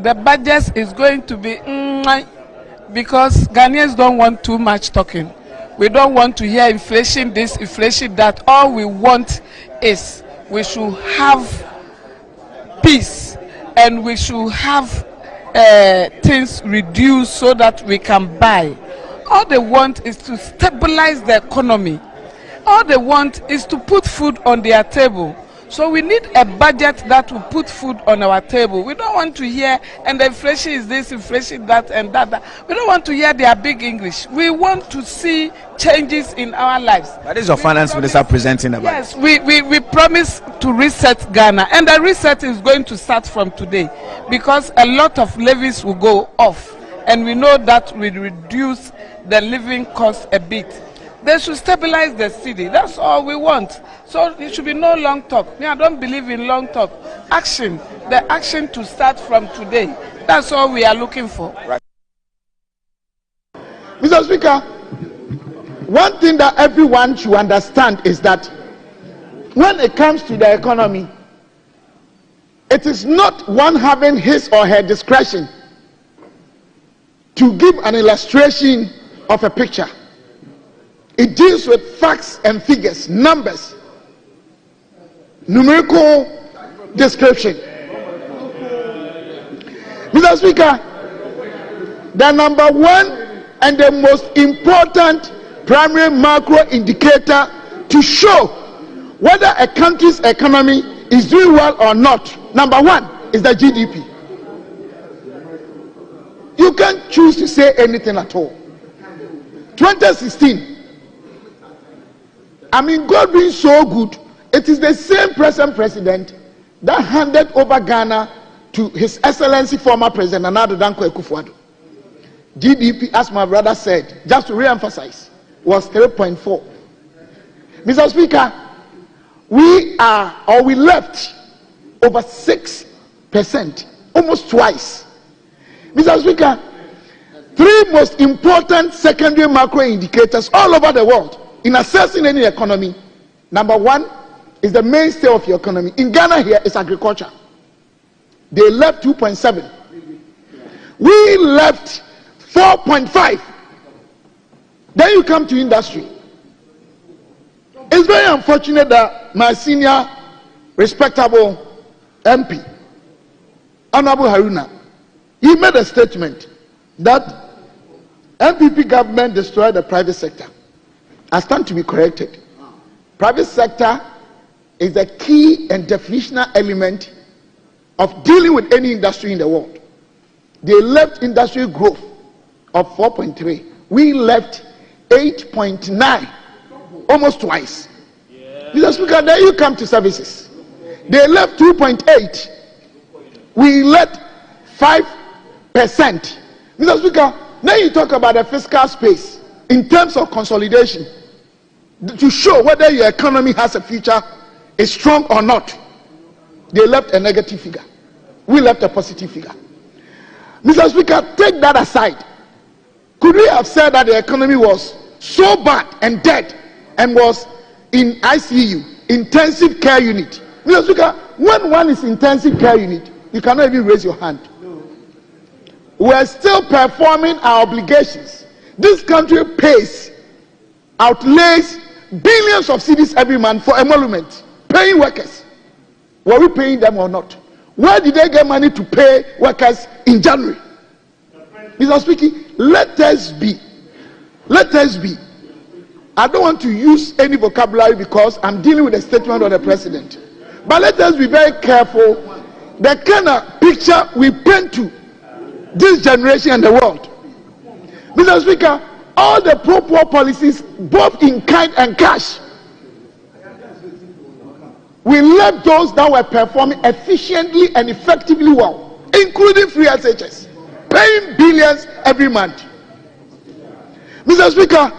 the budget is going to be because Ghanaians don't want too much talking. We don't want to hear inflation this, inflation that. All we want is we should have peace and we should have things reduced so that we can buy. All they want is to stabilize the economy. All they want is to put food on their table. So we need a budget that will put food on our table. We don't want to hear, and the inflation is this, inflation that, and that. We don't want to hear their big English. We want to see changes in our lives. That is your finance minister presenting about. Yes, we promise to reset Ghana, and the reset is going to start from today because a lot of levies will go off, and we know that will reduce the living cost a bit. They should stabilize the city. That's all we want. So it should be no long talk. Me, I don't believe in long talk. Action. The action to start from today. That's all we are looking for. Right. Mr. Speaker, one thing that everyone should understand is that when it comes to the economy, it is not one having his or her discretion to give an illustration of a picture. It deals with facts and figures, numbers, numerical description. Mr. Speaker, the number one and the most important primary macro indicator to show whether a country's economy is doing well or not, number one is the GDP. You can't choose to say anything at all. 2016, God being so good, it is the same present president that handed over Ghana to His Excellency former President Nana Danko Akufo-Addo. GDP, as my brother said, just to re-emphasize, was 3.4. Mr. Speaker, we left over 6%, almost twice. Mr. Speaker, three most important secondary macro indicators all over the world in assessing any economy. Number one is the mainstay of your economy. In Ghana here is agriculture. They left 2.7. We left 4.5. Then you come to industry. It's very unfortunate that my senior respectable MP, Honorable Haruna, he made a statement that MPP government destroyed the private sector. I stand to be corrected. Private sector is a key and definitional element of dealing with any industry in the world. They left industrial growth of 4.3. We left 8.9, almost twice. Mr. Speaker, then you come to services. They left 2.8. We left 5%. Mr. Speaker, now you talk about the fiscal space in terms of consolidation to show whether your economy has a future, is strong or not. They left a negative figure. We left a positive figure. Mr. Speaker, take that aside. Could we have said that the economy was so bad and dead and was in ICU, intensive care unit? Mr. Speaker, when one is intensive care unit, you cannot even raise your hand. We're still performing our obligations. This country outlays billions of cedis every month for emolument, paying workers. Were we paying them or not? Where did they get money to pay workers in January? Mr. Speaker, let us be. I don't want to use any vocabulary because I'm dealing with a statement of the president. But let us be very careful the kind of picture we paint to this generation and the world. Mr. Speaker, all the pro-poor policies, both in kind and cash, we left those that were performing efficiently and effectively well, including free SHS, paying billions every month. Mr. Speaker,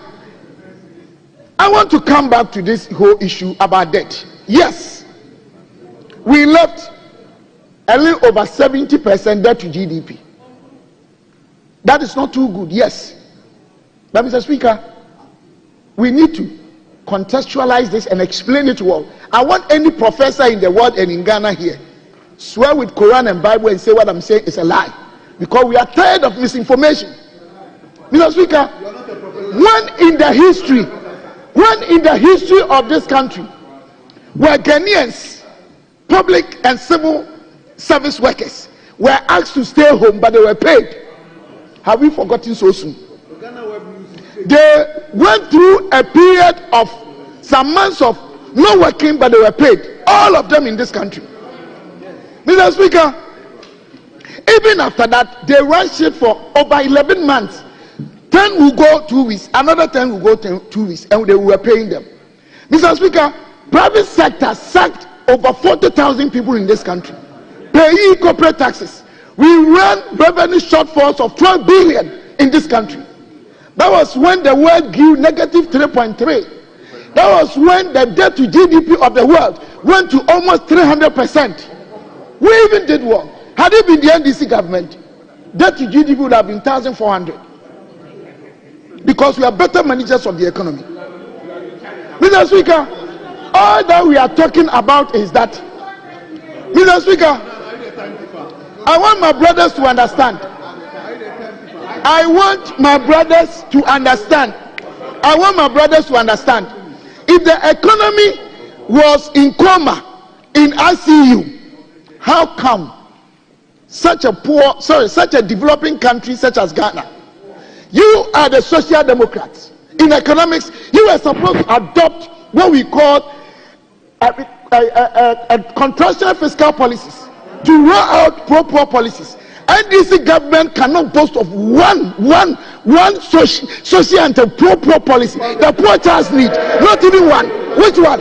I want to come back to this whole issue about debt. Yes, we left a little over 70% debt to GDP. That is not too good, yes. But Mr. Speaker, we need to contextualize this and explain it well. I want any professor in the world and in Ghana here swear with Quran and Bible and say what I'm saying is a lie, because we are tired of misinformation. Mr. Speaker, when in the history of this country where Ghanaians, public and civil service workers, were asked to stay home but they were paid, have we forgotten so soon? They went through a period of some months of no working but they were paid, all of them in this country. Mr. Speaker, even after that, they ran shit for over 11 months. 10 will go 2 weeks, another 10 will go 2 weeks, and they were paying them. Mr. Speaker, private sector sacked over 40,000 people in this country, paying corporate taxes. We ran revenue shortfalls of 12 billion in this country. That was when the world grew negative 3.3. That was when the debt to GDP of the world went to almost 300%. We even did well. Had it been the NDC government, debt to GDP would have been 1,400. Because we are better managers of the economy. Mr. Speaker, all that we are talking about is that, Mr. Speaker, I want my brothers to understand. I want my brothers to understand. If the economy was in coma, in ICU, how come such a developing country such as Ghana, you are the social democrats, in economics, you are supposed to adopt what we call a contractional fiscal policies to roll out pro-poor policies. NDC government cannot boast of one social and pro-poor policy. The poor child's need, not even one. Which one?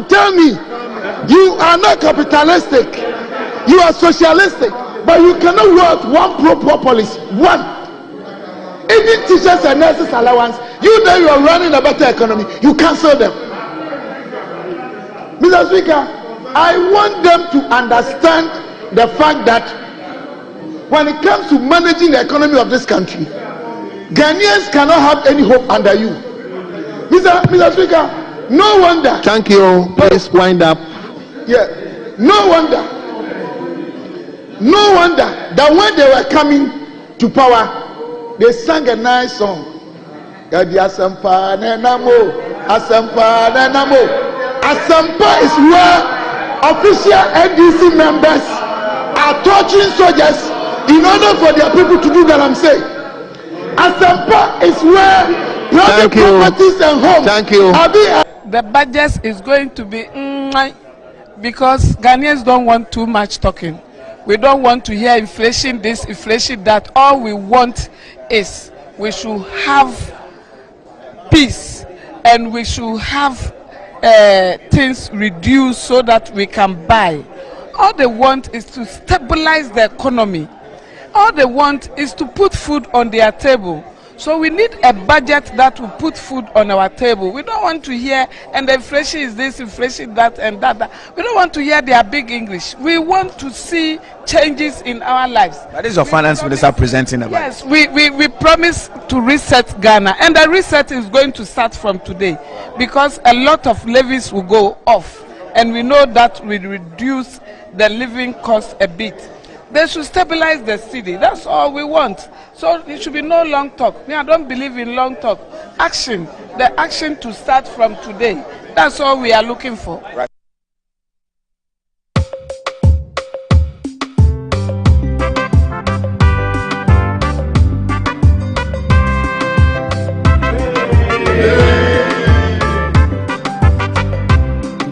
Tell me. You are not capitalistic. You are socialistic, but you cannot roll out one pro-poor policy. One. Even teachers and nurses allowance, you know you are running a better economy. You cancel them. Mr. Speaker, I want them to understand the fact that when it comes to managing the economy of this country, Ghanaians cannot have any hope under you. Mr. Speaker, no wonder. Thank you. Please wind up. Yeah. No wonder that when they were coming to power, they sang a nice song. Asampa is where official NDC members are torturing soldiers in order for their people to do that. I'm saying Asampa is where private properties and homes. Thank you. The budget is going to be because Ghanaians don't want too much talking. We don't want to hear inflation this, inflation that. All we want is we should have peace and we should have things reduced so that we can buy. All they want is to stabilize the economy. All they want is to put food on their table. So we need a budget that will put food on our table. We don't want to hear, and the inflation is this, inflation that, and that. We don't want to hear their big English. We want to see changes in our lives. That is your finance minister presenting about. Yes, we promise to reset Ghana, and the reset is going to start from today, because a lot of levies will go off, and we know that will reduce the living cost a bit. They should stabilize the city. That's all we want. So it should be no long talk. Me, I don't believe in long talk. Action. The action to start from today. That's all we are looking for. Right.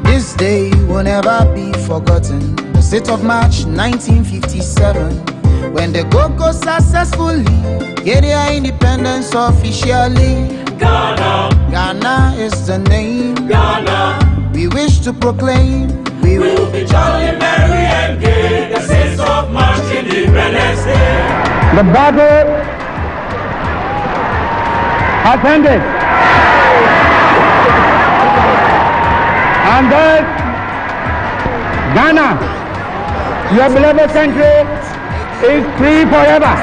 This day will never be forgotten. The 6th of March 1957, when the Gogo successfully get their independence officially. Ghana is the name. Ghana we wish to proclaim. We will be jolly, merry and gay. The 6th of March Independence Day. The battle has ended, and thus Ghana, your beloved country, is free forever.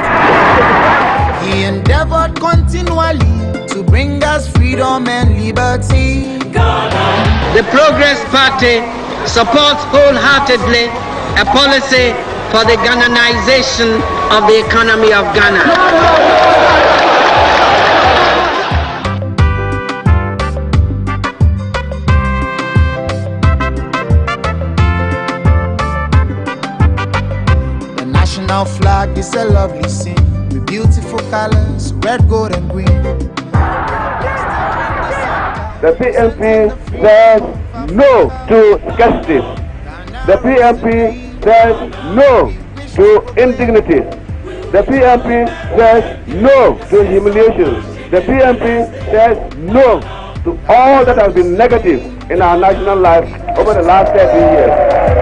He endeavored continually to bring us freedom and liberty. The Progress Party supports wholeheartedly a policy for the Ghananization of the economy of Ghana. National flag is a lovely scene with beautiful colors, red, gold, and green. The PMP says no to scarcity. The PMP says no to indignity. The PMP says no to humiliation. The PMP says no to all that has been negative in our national life over the last 30 years.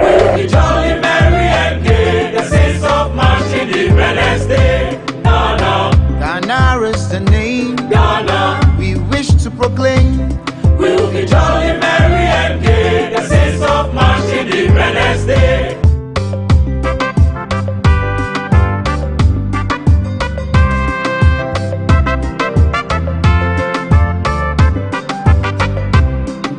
We'll be jolly, merry, and gay. The sense of marching Independence Day. Ghana is the name Ghana we wish to proclaim. We'll be jolly, merry, and gay. The sense of marching Independence Day.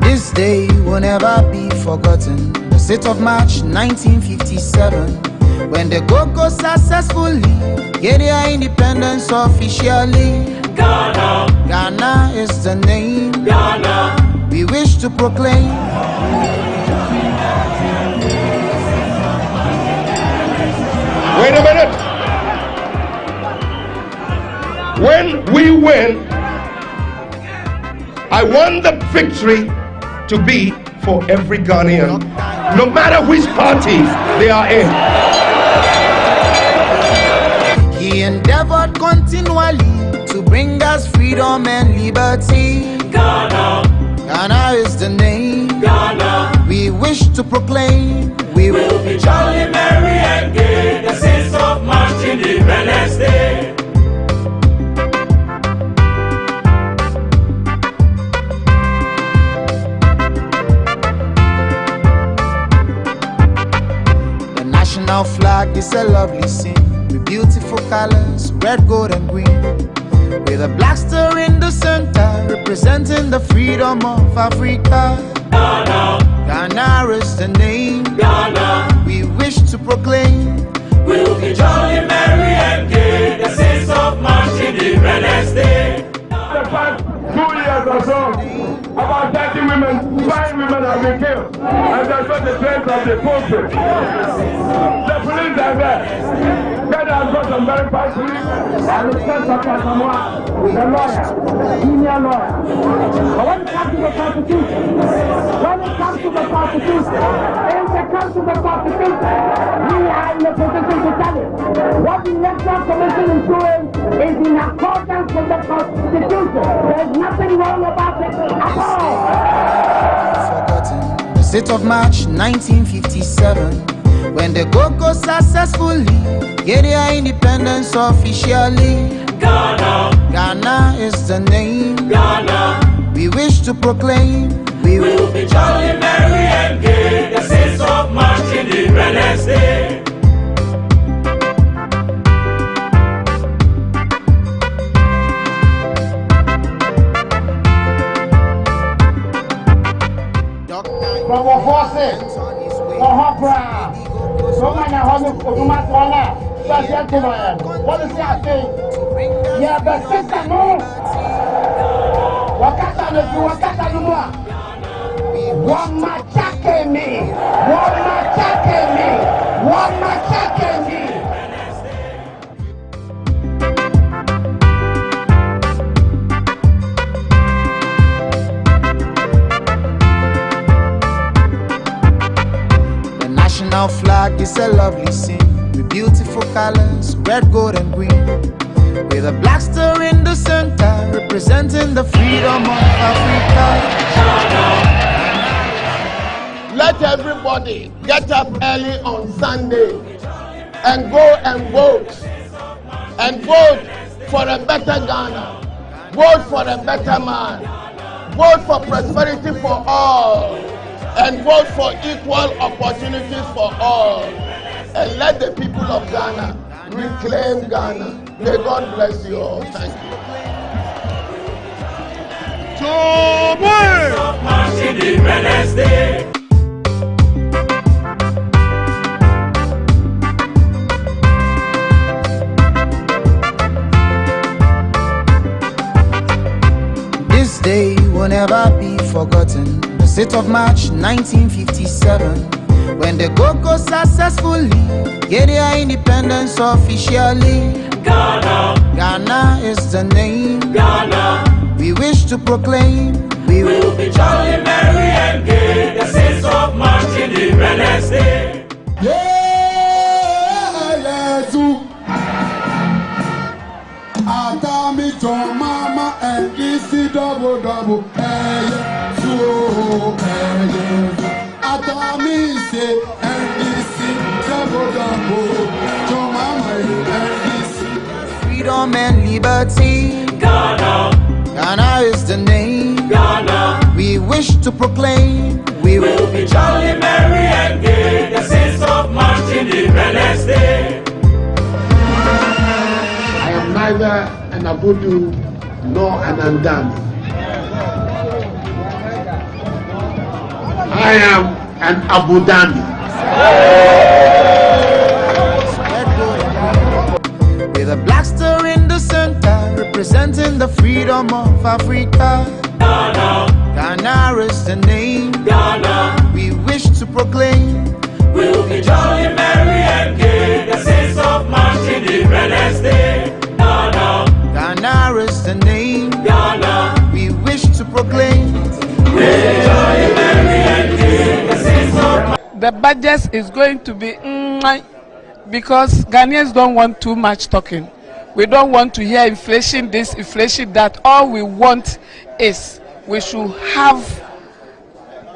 This day will never be forgotten. The 6th of March 1957, when the Go-Go successfully get their independence officially. Ghana is the name Ghana we wish to proclaim. Wait a minute. When we win, I want the victory to be for every Ghanaian, no matter which party they are in. He endeavored continually to bring us freedom and liberty. Ghana is the name Ghana we wish to proclaim. We will be jolly, merry, and gay. The sense of marching Independence Day. The national flag is a lovely scene with beautiful colors, red, gold, and green, with a black star in the center representing the freedom of Africa. Ghana is the name Ghana we wish to proclaim. We'll be jolly, merry, and gay. The sense of marching Independence Day. The past 2 years or so, about 30 women, 5 women have been killed, and that's what the trace of the pulpit. The police are there. God has got some very bad police, and the sense of Samoa, the lawyer, senior lawyer. But when it comes to the Constitution, if it comes to the Constitution, we are in a position to tell it. What the Electoral Commission is doing is in accordance with the Constitution. There's nothing wrong about it at all. Forgotten. The 6th of March 1957, when the Go-Go successfully get their independence officially. Ghana is the name Ghana we wish to proclaim. We will be jolly, merry, and gay. The sense of marching Independence Day. From a horse, or brown. So many hundred of what is that thing? Yeah, but sister, no. Wakata no more. One massacre me. One massacre me. One massacre me. The national flag is a lovely scene with beautiful colors, red, gold, and green, with a black star in the center representing the freedom of Africa. Let everybody get up early on Sunday and go and vote. And vote for a better Ghana. Vote for a better man. Vote for prosperity for all. And vote for equal opportunities for all. And let the people of Ghana reclaim Ghana. May God bless you all. Thank you. Independence Day. will never be forgotten. The 6th of March 1957, when the Go-Go successfully get their independence officially. Ghana is the name. Ghana we wish to proclaim. We will be jolly, merry and gay. The 6th of March, Independence Day. Atami John Mama and DC double. Atami say and DC double. John Mama and DC. Freedom and liberty. Ghana is the name. Ghana we wish to proclaim. We will be jolly, merry and gay. The 6th of March, Independence Day. I am neither an Abudu nor an Andami. I am an Abudami. With a black star in the center, representing the freedom of Africa. Ghana is the name. Ghana we wish to proclaim. We will be jolly, merry and gay. The 6th of March, Independence Day. Ghana is the name. Ghana we wish to proclaim. The budget is going to be because Ghanaians don't want too much talking. We don't want to hear inflation this, inflation that. All we want is we should have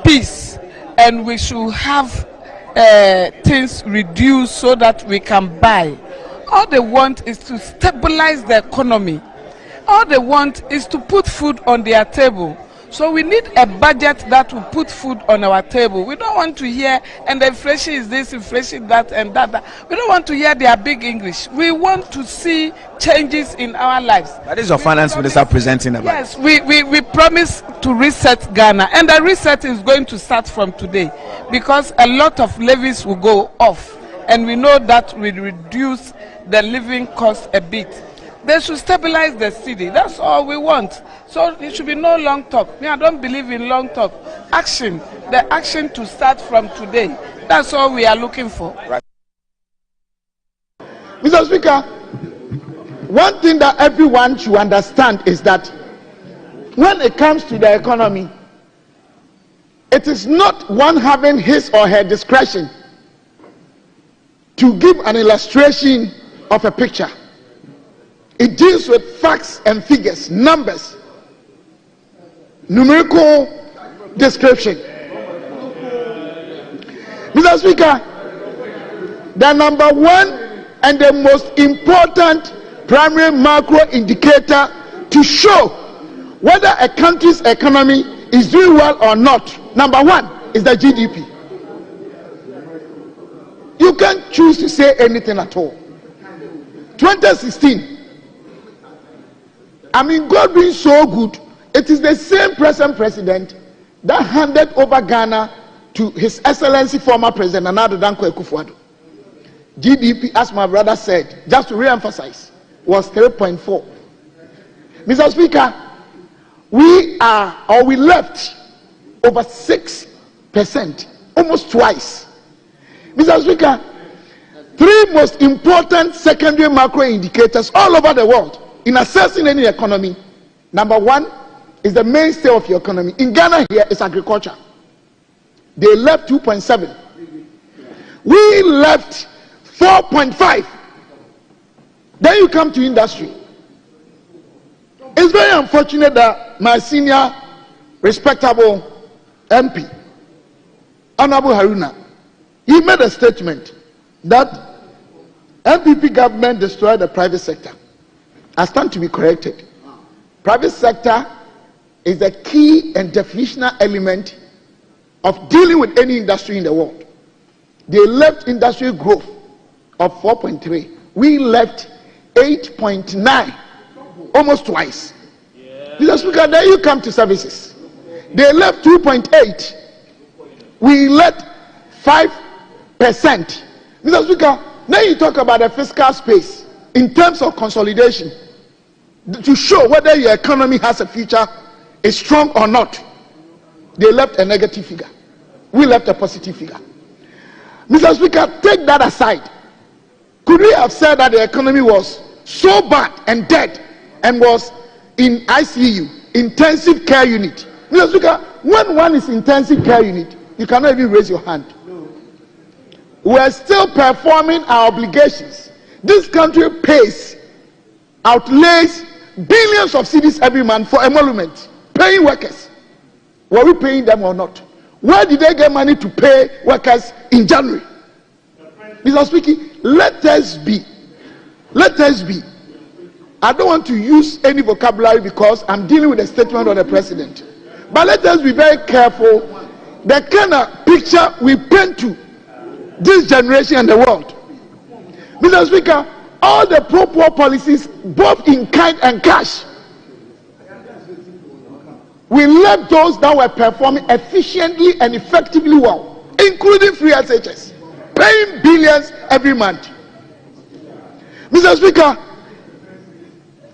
peace and we should have things reduced so that we can buy. All they want is to stabilize the economy. All they want is to put food on their table. So we need a budget that will put food on our table. We don't want to hear, and the inflation is this, inflation that, and that. We don't want to hear their big English. We want to see changes in our lives. That is your finance minister presenting about. Yes, we promise to reset Ghana, and the reset is going to start from today because a lot of levies will go off, and we know that will reduce the living cost a bit. They should stabilize the city. That's all we want. So it should be no long talk. Me, I don't believe in long talk. Action. The action to start from today. That's all we are looking for. Right. Mr. Speaker, one thing that everyone should understand is that when it comes to the economy, it is not one having his or her discretion to give an illustration of a picture. It deals with facts and figures, numbers, numerical description. Mr. Speaker, the number one and the most important primary macro indicator to show whether a country's economy is doing well or not, number one is the GDP. You can't choose to say anything at all. 2016, I mean, God being so good, it is the same present president that handed over Ghana to His Excellency former President Nana Danko Akufo-Addo. GDP, as my brother said, just to re-emphasize, was 3.4. Mr. Speaker, we left over 6%, almost twice. Mr. Speaker, three most important secondary macro indicators all over the world in assessing any economy. Number one is the mainstay of your economy. In Ghana here is agriculture. They left 2.7. We left 4.5. Then you come to industry. It's very unfortunate that my senior respectable MP, Honorable Haruna, he made a statement that MPP government destroyed the private sector. I stand to be corrected. Private sector is a key and definitional element of dealing with any industry in the world. They left industrial growth of 4.3. We left 8.9, almost twice. Mr. Speaker, then you come to services. They left 2.8. We left 5%. Mr. Speaker, now you talk about the fiscal space in terms of consolidation to show whether your economy has a future is strong or not. They left a negative figure. We left a positive figure. Mr. Speaker, take that aside. Could we have said that the economy was so bad and dead and was in ICU, intensive care unit? Mr. Speaker, when one is intensive care unit, you cannot even raise your hand. We are still performing our obligations. This country outlays billions of cedis every month for emolument, paying workers. Were we paying them or not? Where did they get money to pay workers in January? Mr. Speaker, let us be. I don't want to use any vocabulary because I'm dealing with a statement of the president. But let us be very careful the kind of picture we paint to this generation and the world. Mr. Speaker, all the pro-poor policies, both in kind and cash, we left those that were performing efficiently and effectively well, including free SHS, paying billions every month. Mr. Speaker,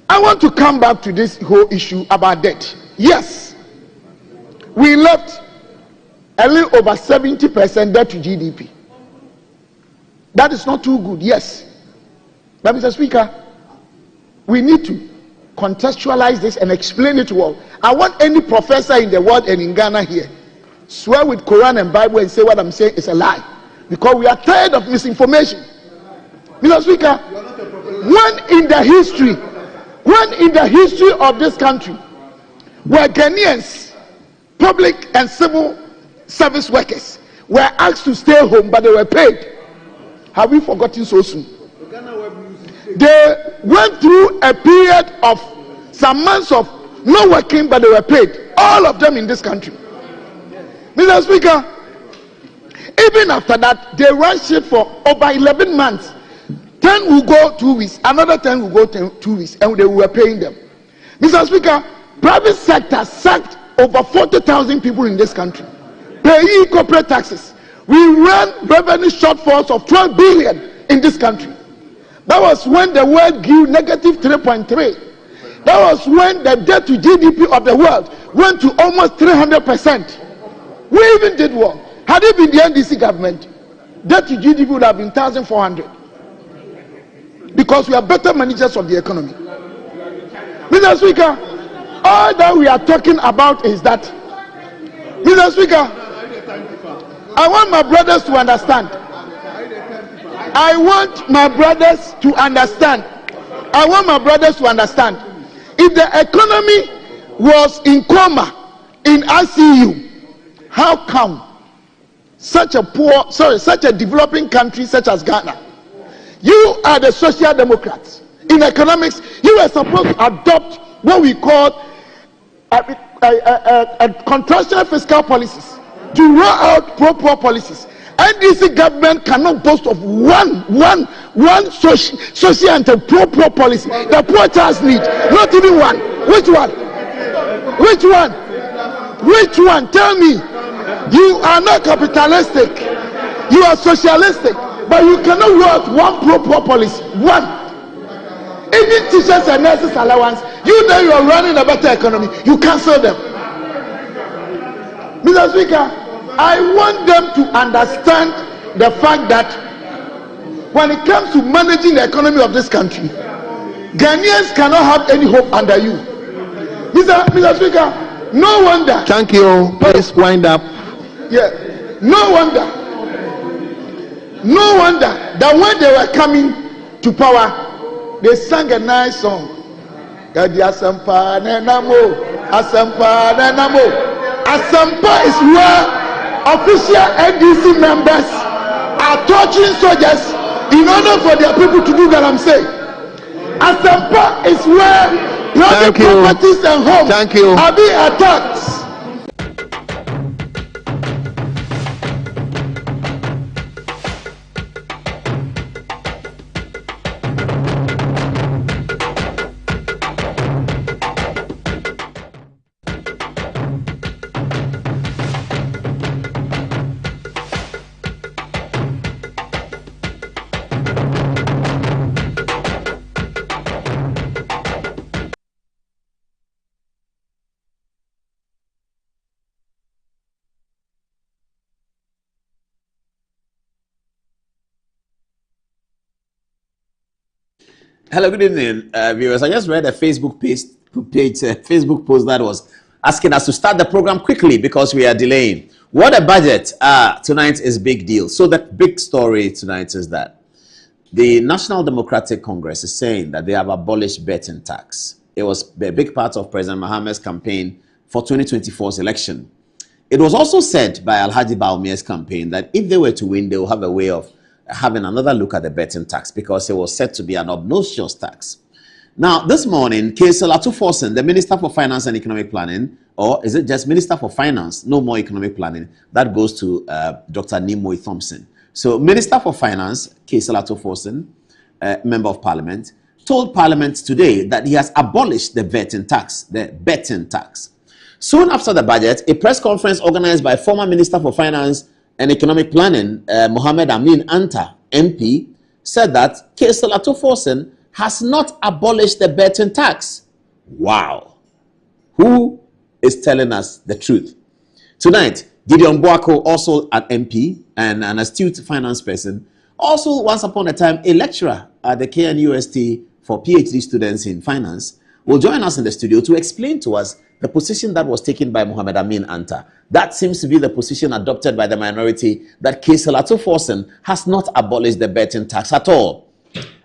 I want to come back to this whole issue about debt. Yes, we left a little over 70% debt to GDP. That is not too good, yes. But Mr. Speaker, we need to contextualize this and explain it to all. I want any professor in the world and in Ghana here swear with Quran and Bible and say what I'm saying is a lie, because we are tired of misinformation. Mr. Speaker, when in the history of this country where Ghanaians, public and civil service workers, were asked to stay home but they were paid, have we forgotten so soon? They went through a period of some months of no working but they were paid, all of them in this country. Mr. Speaker, even after that they ran shit for over 11 months. 10 will go 2 weeks, another 10 will go 2 weeks, and they were paying them. Mr. Speaker, private sector sacked over 40,000 people in this country, paying corporate taxes. We ran revenue shortfalls of 12 billion in this country. That was when the world grew negative 3.3. That was when the debt to GDP of the world went to almost 300%. We even did well. Had it been the NDC government, debt to GDP would have been 1,400. Because we are better managers of the economy. Mr. Speaker, all that we are talking about is that, Mr. Speaker, I want my brothers to understand. I want my brothers to understand. If the economy was in coma, in ICU, how come such a developing country such as Ghana, you are the social democrats. In economics, you are supposed to adopt what we call a contractional fiscal policies to roll out pro-poor policies. NDC government cannot boast of one social and pro-poor policy. The poor child's need, not even one. Which one? Tell me. You are not capitalistic. You are socialistic. But you cannot roll out one pro-poor policy. One. Even teachers and nurses allowance, you know you are running a better economy. You cancel them. Mr. Speaker, I want them to understand the fact that when it comes to managing the economy of this country, Ghanaians cannot have any hope under you. Mr. Speaker, no wonder. Thank you. Please wind up. Yeah. No wonder that when they were coming to power, they sang a nice song. Asampa is where official NDC members are torturing soldiers in order for their people to do that. I'm saying Asampa is where private properties and homes are being attacked. Hello, good evening, viewers. I just read a Facebook Facebook post that was asking us to start the program quickly because we are delaying. What a budget! Tonight is big deal. So the big story tonight is that the National Democratic Congress is saying that they have abolished betting tax. It was a big part of President Mohammed's campaign for 2024's election. It was also said by Alhaji Baumia's campaign that if they were to win, they will have a way of having another look at the betting tax because it was said to be an obnoxious tax. Now, this morning, Kaisel Atuforsen, the Minister for Finance and Economic Planning, or is it just Minister for Finance, no more economic planning, that goes to Dr. Nimoy Thompson. So, Minister for Finance, Kaisel Atuforsen, Member of Parliament, told Parliament today that he has abolished the betting tax, Soon after the budget, a press conference organized by former Minister for Finance and Economic Planning, Mohammed Amin Anta, MP, said that Kaisel Atuforsen has not abolished the betting tax. Wow. Who is telling us the truth? Tonight, Gideon Boako, also an MP and an astute finance person, also once upon a time a lecturer at the KNUST for PhD students in finance, will join us in the studio to explain to us the position that was taken by Mohammed Amin Anta. That seems to be the position adopted by the minority, that Kaisel Atuforsen has not abolished the betting tax at all.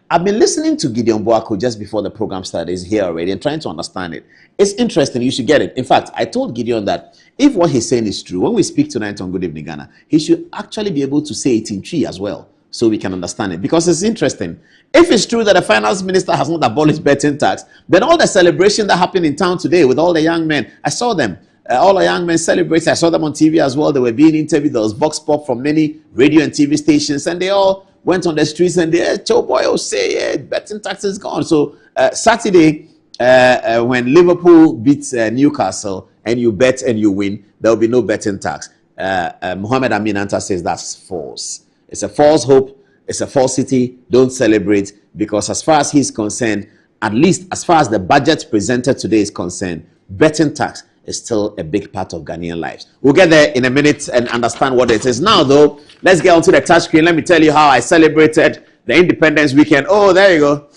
I've been listening to Gideon Boako just before the program started. He's here already and trying to understand it. It's interesting. You should get it. In fact, I told Gideon that if what he's saying is true, when we speak tonight on Good Evening Ghana, he should actually be able to say it in Twi as well, so we can understand it. Because it's interesting. If it's true that the finance minister has not abolished betting tax, then all the celebration that happened in town today with all the young men, I saw them. All the young men celebrating. I saw them on TV as well. They were being interviewed. There was vox pop from many radio and TV stations, and they all went on the streets and they, Joe Boy, say, betting tax is gone. So Saturday, when Liverpool beats Newcastle and you bet and you win, there will be no betting tax. Mohammed Amin Anta says that's false. It's a false hope. It's a falsity. Don't celebrate, because as far as he's concerned, at least as far as the budget presented today is concerned, betting tax is still a big part of Ghanaian lives. We'll get there in a minute and understand what it is. Now, though, let's get onto the touch screen. Let me tell you how I celebrated the Independence Weekend. Oh, there you go.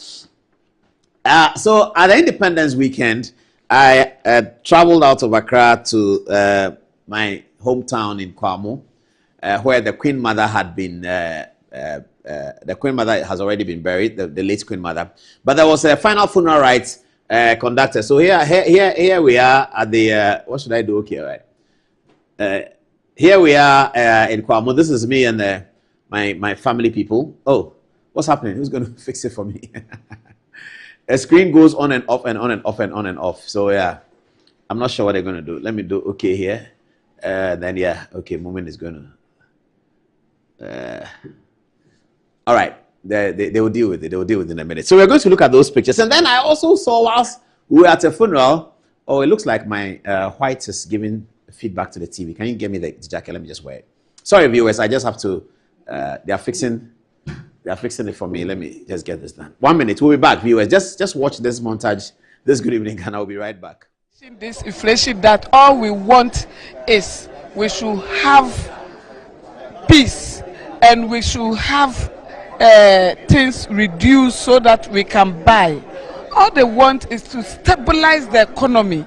So at the Independence Weekend, I traveled out of Accra to my hometown in Kwamo, where the Queen Mother had been. The Queen Mother has already been buried, the late Queen Mother. But there was a final funeral rites conducted. So here we are at the what should I do? Okay, right. Here we are in Kwamo. This is me and my family people. Oh, what's happening? Who's going to fix it for me? A screen goes on and off and on and off and on and off. So yeah, I'm not sure what they're going to do. Let me do okay here. Then yeah, okay. Moment is going to. All right, they will deal with it. They will deal with it in a minute. So we're going to look at those pictures. And then I also saw, whilst we were at a funeral, oh, it looks like my white is giving feedback to the TV. Can you give me the jacket? Let me just wear it. Sorry, viewers, I just have to, they are fixing it for me. Let me just get this done. 1 minute, we'll be back, viewers. Just watch this montage. This Good Evening, and I'll be right back. This inflation, that all we want is we should have peace, and we should have things reduced so that we can buy. All they want is to stabilize the economy.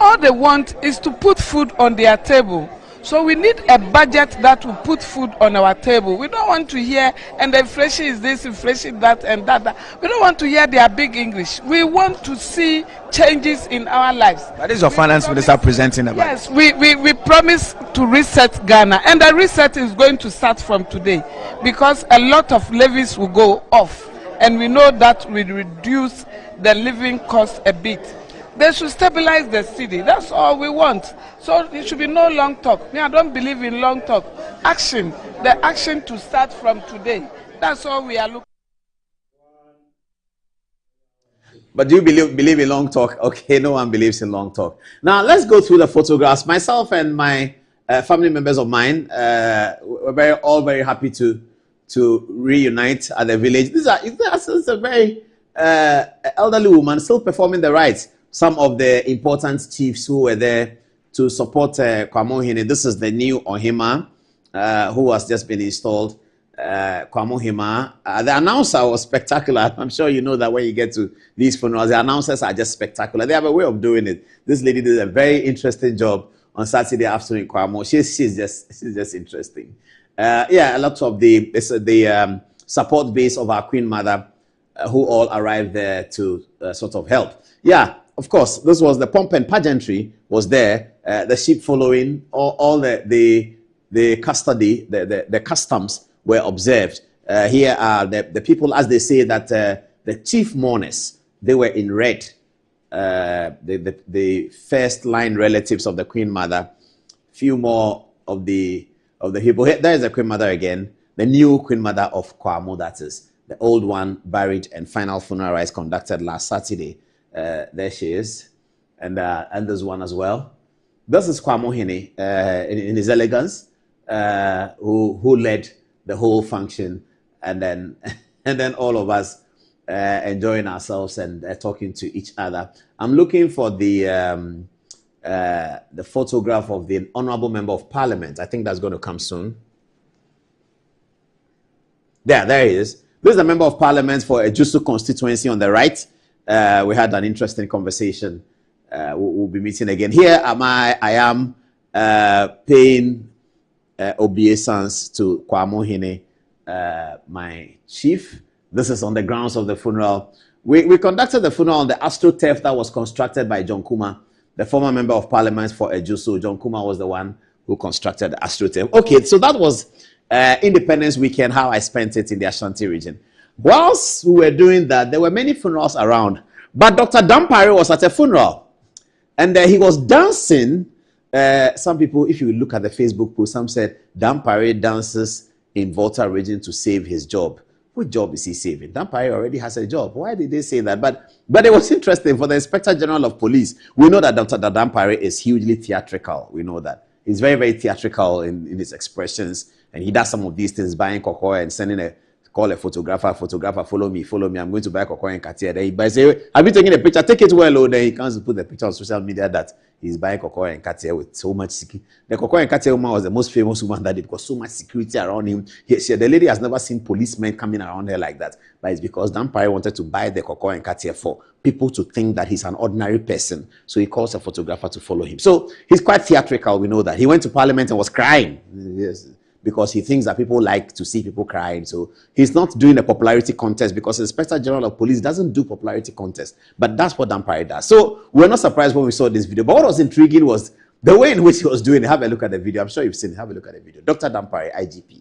All they want is to put food on their table. So we need a budget that will put food on our table. We don't want to hear, and the inflation is this, inflation that, and that. We don't want to hear their big English. We want to see changes in our lives. That is your finance minister presenting about. Yes, we promise to reset Ghana, and the reset is going to start from today, because a lot of levies will go off, and we know that will reduce the living cost a bit. They should stabilize the city. That's all we want. So it should be no long talk. Me, I don't believe in long talk. Action. The action to start from today. That's all we are looking. But do you believe in long talk? Okay, no one believes in long talk. Now let's go through the photographs. Myself and my family members of mine we're all very happy to reunite at the village. This is a very elderly woman still performing the rites. Some of the important chiefs who were there to support Kwamo Hene. This is the new Ohima who has just been installed. Kwamo Hima. The announcer was spectacular. I'm sure you know that when you get to these funerals, the announcers are just spectacular. They have a way of doing it. This lady did a very interesting job on Saturday afternoon in Kwamo. She's just interesting. Yeah, a lot of the support base of our Queen Mother who all arrived there to sort of help. Yeah, of course, this was the pomp and pageantry was there. The sheep following, all the custody, the customs were observed. Here are the people, as they say, that the chief mourners, they were in red. The first line relatives of the Queen Mother, few more of the people. There is the Queen Mother again, the new Queen Mother of Kwamo, that is. The old one buried and final funeral rites conducted last Saturday. There she is. And there's one as well. This is Kwamo Hine in his elegance, who led the whole function. And then all of us enjoying ourselves and talking to each other. I'm looking for the photograph of the Honorable Member of Parliament. I think that's going to come soon. There he is. This is the Member of Parliament for Ejusu constituency on the right. We had an interesting conversation. We'll be meeting again. Here I am paying obeisance to Kwamo Hine, my chief. This is on the grounds of the funeral. We conducted the funeral on the AstroTurf that was constructed by John Kuma, the former Member of Parliament for Ejusu. John Kuma was the one who constructed the AstroTurf. Okay, so that was Independence Weekend, how I spent it in the Ashanti region. Whilst we were doing that, there were many funerals around. But Dr. Dampare was at a funeral. And he was dancing. Some people, if you look at the Facebook post, some said Dampare dances in Volta region to save his job. What job is he saving? Dampare already has a job. Why did they say that? But it was interesting for the Inspector General of Police. We know that Dr. Dampare is hugely theatrical. We know that. He's very, very theatrical in his expressions. And he does some of these things, buying cocoa and sending call a photographer, follow me, I'm going to buy cocoa and Katia. Then he say, have you taken a picture? Take it well, then he comes to put the picture on social media that he's buying cocoa and Katia with so much security. The cocoa and Katia woman was the most famous woman that did because so much security around him. The lady has never seen policemen coming around her like that. But it's because Dampare wanted to buy the cocoa and Katia for people to think that he's an ordinary person. So he calls a photographer to follow him. So he's quite theatrical, we know that. He went to Parliament and was crying. Yes. Because he thinks that people like to see people crying. So he's not doing a popularity contest because the Inspector General of Police doesn't do popularity contests. But that's what Dampare does. So we're not surprised when we saw this video. But what was intriguing was the way in which he was doing it. Have a look at the video. I'm sure you've seen it. Have a look at the video. Dr. Dampare, IGP.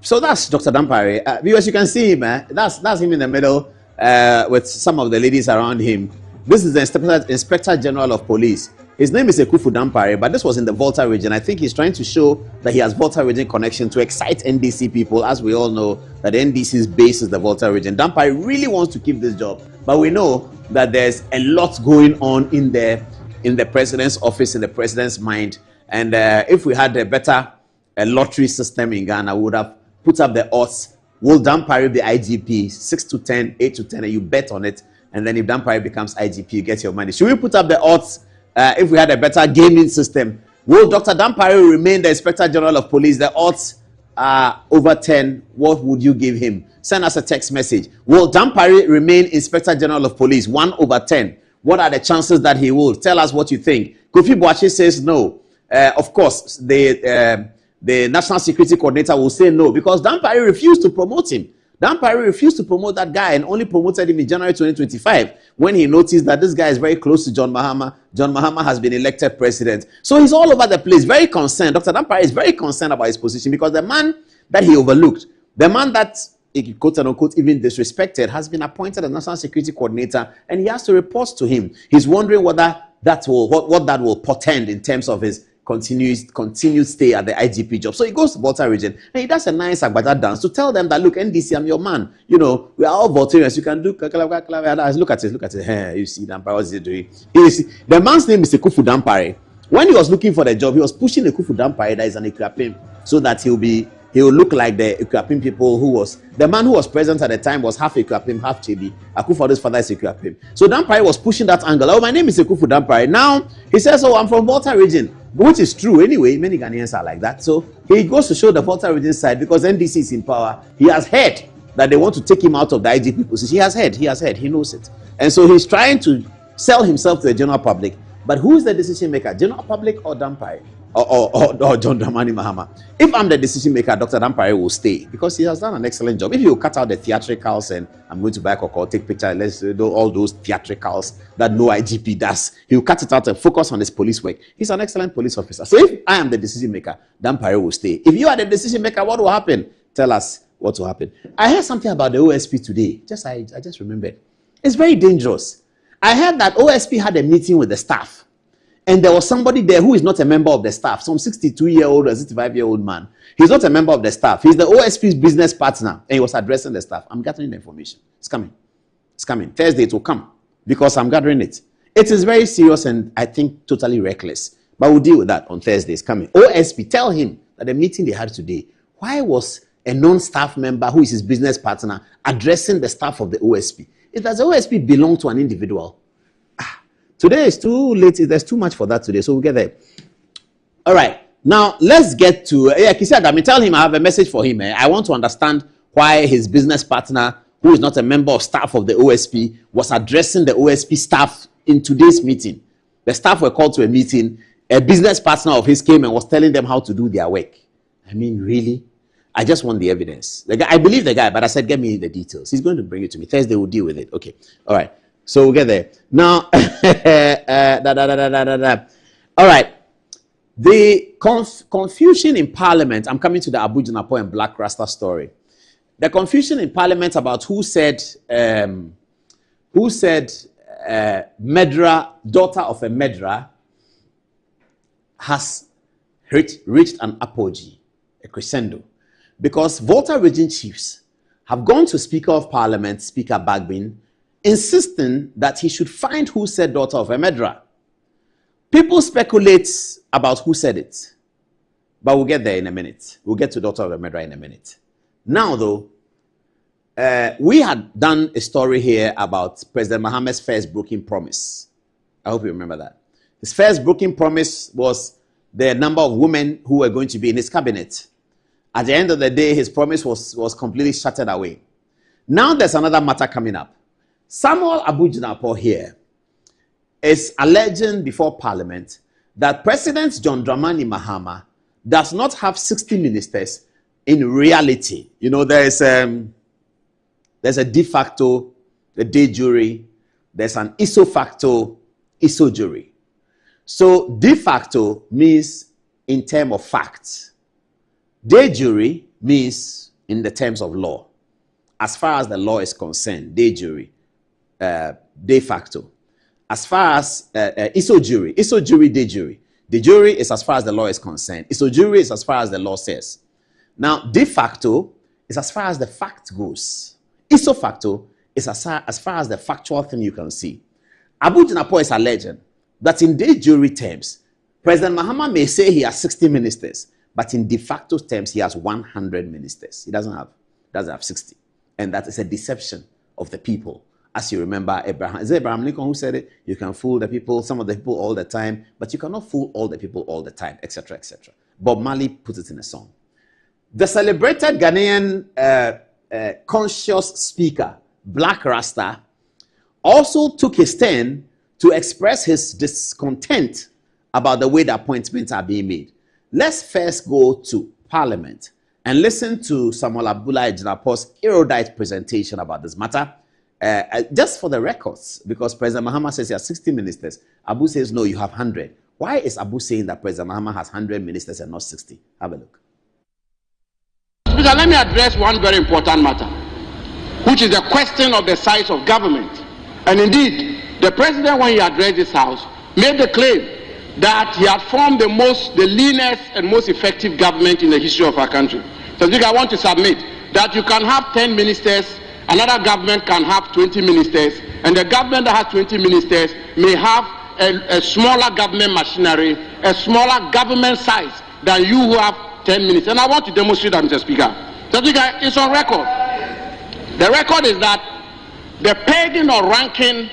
So that's Dr. Dampare. Viewers, you can see him. That's him in the middle with some of the ladies around him. This is the Inspector General of Police. His name is Ekufu Dampare, but this was in the Volta region. I think he's trying to show that he has Volta region connection to excite NDC people. As we all know, that NDC's base is the Volta region. Dampare really wants to keep this job, but we know that there's a lot going on in the president's office, in the president's mind. And if we had a better lottery system in Ghana, we would have put up the odds. Will Dampare be IGP? 6 to 10, 8 to 10, and you bet on it. And then if Dampare becomes IGP, you get your money. Should we put up the odds if we had a better gaming system? Will Dr. Dampare remain the Inspector General of Police? The odds are over 10. What would you give him? Send us a text message. Will Dampare remain Inspector General of Police? 1 over 10. What are the chances that he will? Tell us what you think. Kofi Boakye says no. Of course, the National Security Coordinator will say no because Dampare refused to promote him. Dampare refused to promote that guy and only promoted him in January 2025 when he noticed that this guy is very close to John Mahama. John Mahama has been elected president. So he's all over the place, very concerned. Dr. Dampare is very concerned about his position because the man that he overlooked, the man that, quote unquote, even disrespected, has been appointed as National Security Coordinator and he has to report to him. He's wondering whether that will, what that will portend in terms of his continued stay at the IGP job. So he goes to Volta region and he does a nice Agbada dance to tell them that, look, NDC, I'm your man. You know, we are all Voltarians. You can do look at it. Hey, you see Dampare, what is he doing? The man's name is Ekufu Dampare. When he was looking for the job, he was pushing Ekufu Dampare, that is an Equiapim, so that he will look like the Equiapim people the man who was present at the time was half Equiapim, half Chibi. Akufo's father is Equiapim. So Dampare was pushing that angle. Oh, my name is Ekufu Dampare. Now he says, oh, I'm from Volta region, which is true anyway. Many Ghanaians are like that. So he goes to show the Volta region side because NDC is in power. He has heard that they want to take him out of the IGP position. He has heard, he knows it. And so he's trying to sell himself to the general public. But who is the decision maker? General public or Dampare? Or John Dramani Mahama? If I'm the decision maker, Dr. Dampare will stay because he has done an excellent job. If you cut out the theatricals and I'm going to buy Coco, take picture, let's do all those theatricals that no IGP does, he'll cut it out and focus on his police work. He's an excellent police officer. So if I am the decision maker, Dampare will stay. If you are the decision maker, what will happen? Tell us what will happen. I heard something about the OSP today. I just remembered. It's very dangerous. I heard that OSP had a meeting with the staff. And there was somebody there who is not a member of the staff, some 62-year-old or 65-year-old man. He's not a member of the staff. He's the OSP's business partner, and he was addressing the staff. I'm gathering the information. It's coming. Thursday it will come because I'm gathering it. It is very serious and I think totally reckless. But we'll deal with that on Thursday. It's coming. OSP, tell him that the meeting they had today, why was a non-staff member who is his business partner addressing the staff of the OSP? Does the OSP belong to an individual? Today is too late. There's too much for that today. So we'll get there. All right. Now, let's get to... Kisiagami, tell him I have a message for him. I want to understand why his business partner, who is not a member of staff of the OSP, was addressing the OSP staff in today's meeting. The staff were called to a meeting. A business partner of his came and was telling them how to do their work. I mean, really? I just want the evidence. The guy, I believe the guy, but I said, get me the details. He's going to bring it to me. Thursday, we'll deal with it. Okay. All right. So we'll get there. Now, all right. The confusion in Parliament. I'm coming to the Abu Jinapo and Black Rasta story. The confusion in Parliament about who said Medra, daughter of a Medra, has reached an apogee, a crescendo, because Volta region chiefs have gone to Speaker of Parliament, Speaker Bagbin, insisting that he should find who said daughter of a Medra. People speculate about who said it, but we'll get there in a minute. We'll get to daughter of a Medra in a minute. Now, though, we had done a story here about President Mohammed's first broken promise. I hope you remember that. His first broken promise was the number of women who were going to be in his cabinet. At the end of the day, his promise was completely shattered away. Now there's another matter coming up. Samuel Abu Jinapo here is alleging before Parliament that President John Dramani Mahama does not have 60 ministers in reality. You know, there's a de facto, the de jure, there's an ipso facto, ipso jure. So de facto means in terms of facts. De jure means in the terms of law. As far as the law is concerned, de jure. De facto. As far as ipso jure, de jure. De jure is as far as the law is concerned. Ipso jure is as far as the law says. Now, de facto is as far as the fact goes. Ipso facto is as far as the factual thing you can see. Abu Jinapo is alleging that in de jure terms, President Mahama may say he has 60 ministers, but in de facto terms, he has 100 ministers. He doesn't have 60. And that is a deception of the people. As you remember, is it Abraham Lincoln who said it? You can fool the people, some of the people all the time, but you cannot fool all the people all the time, etc., etc. Bob Marley put it in a song. The celebrated Ghanaian conscious speaker, Black Rasta, also took his turn to express his discontent about the way the appointments are being made. Let's first go to Parliament and listen to Samuel Abdullah Jinapo's erudite presentation about this matter. Just for the records, because President Mahama says he has 60 ministers. Abu says, no, you have 100. Why is Abu saying that President Mahama has 100 ministers and not 60? Have a look. Speaker, let me address one very important matter, which is the question of the size of government. And indeed, the president, when he addressed this house, made the claim that he had formed the leanest and most effective government in the history of our country. So I want to submit that you can have 10 ministers, another government can have 20 ministers, and the government that has 20 ministers may have a smaller government machinery, a smaller government size than you who have 10 ministers. And I want to demonstrate that, Mr. Speaker. Mr. Speaker, it's on record. The record is that the pegging or ranking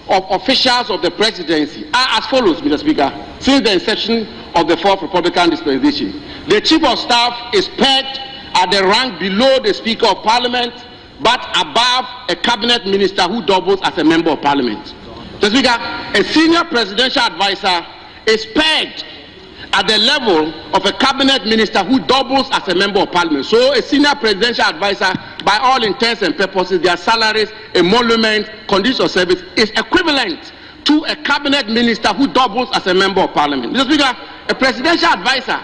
of officials of the presidency are as follows, Mr. Speaker, since the inception of the fourth Republican dispensation. The Chief of Staff is pegged at the rank below the Speaker of Parliament, but above a cabinet minister who doubles as a member of Parliament. Mr. Speaker, a senior presidential advisor is pegged at the level of a cabinet minister who doubles as a member of Parliament. So a senior presidential advisor, by all intents and purposes, their salaries, emolument, conditions of service is equivalent to a cabinet minister who doubles as a member of Parliament. Mr. Speaker, a presidential advisor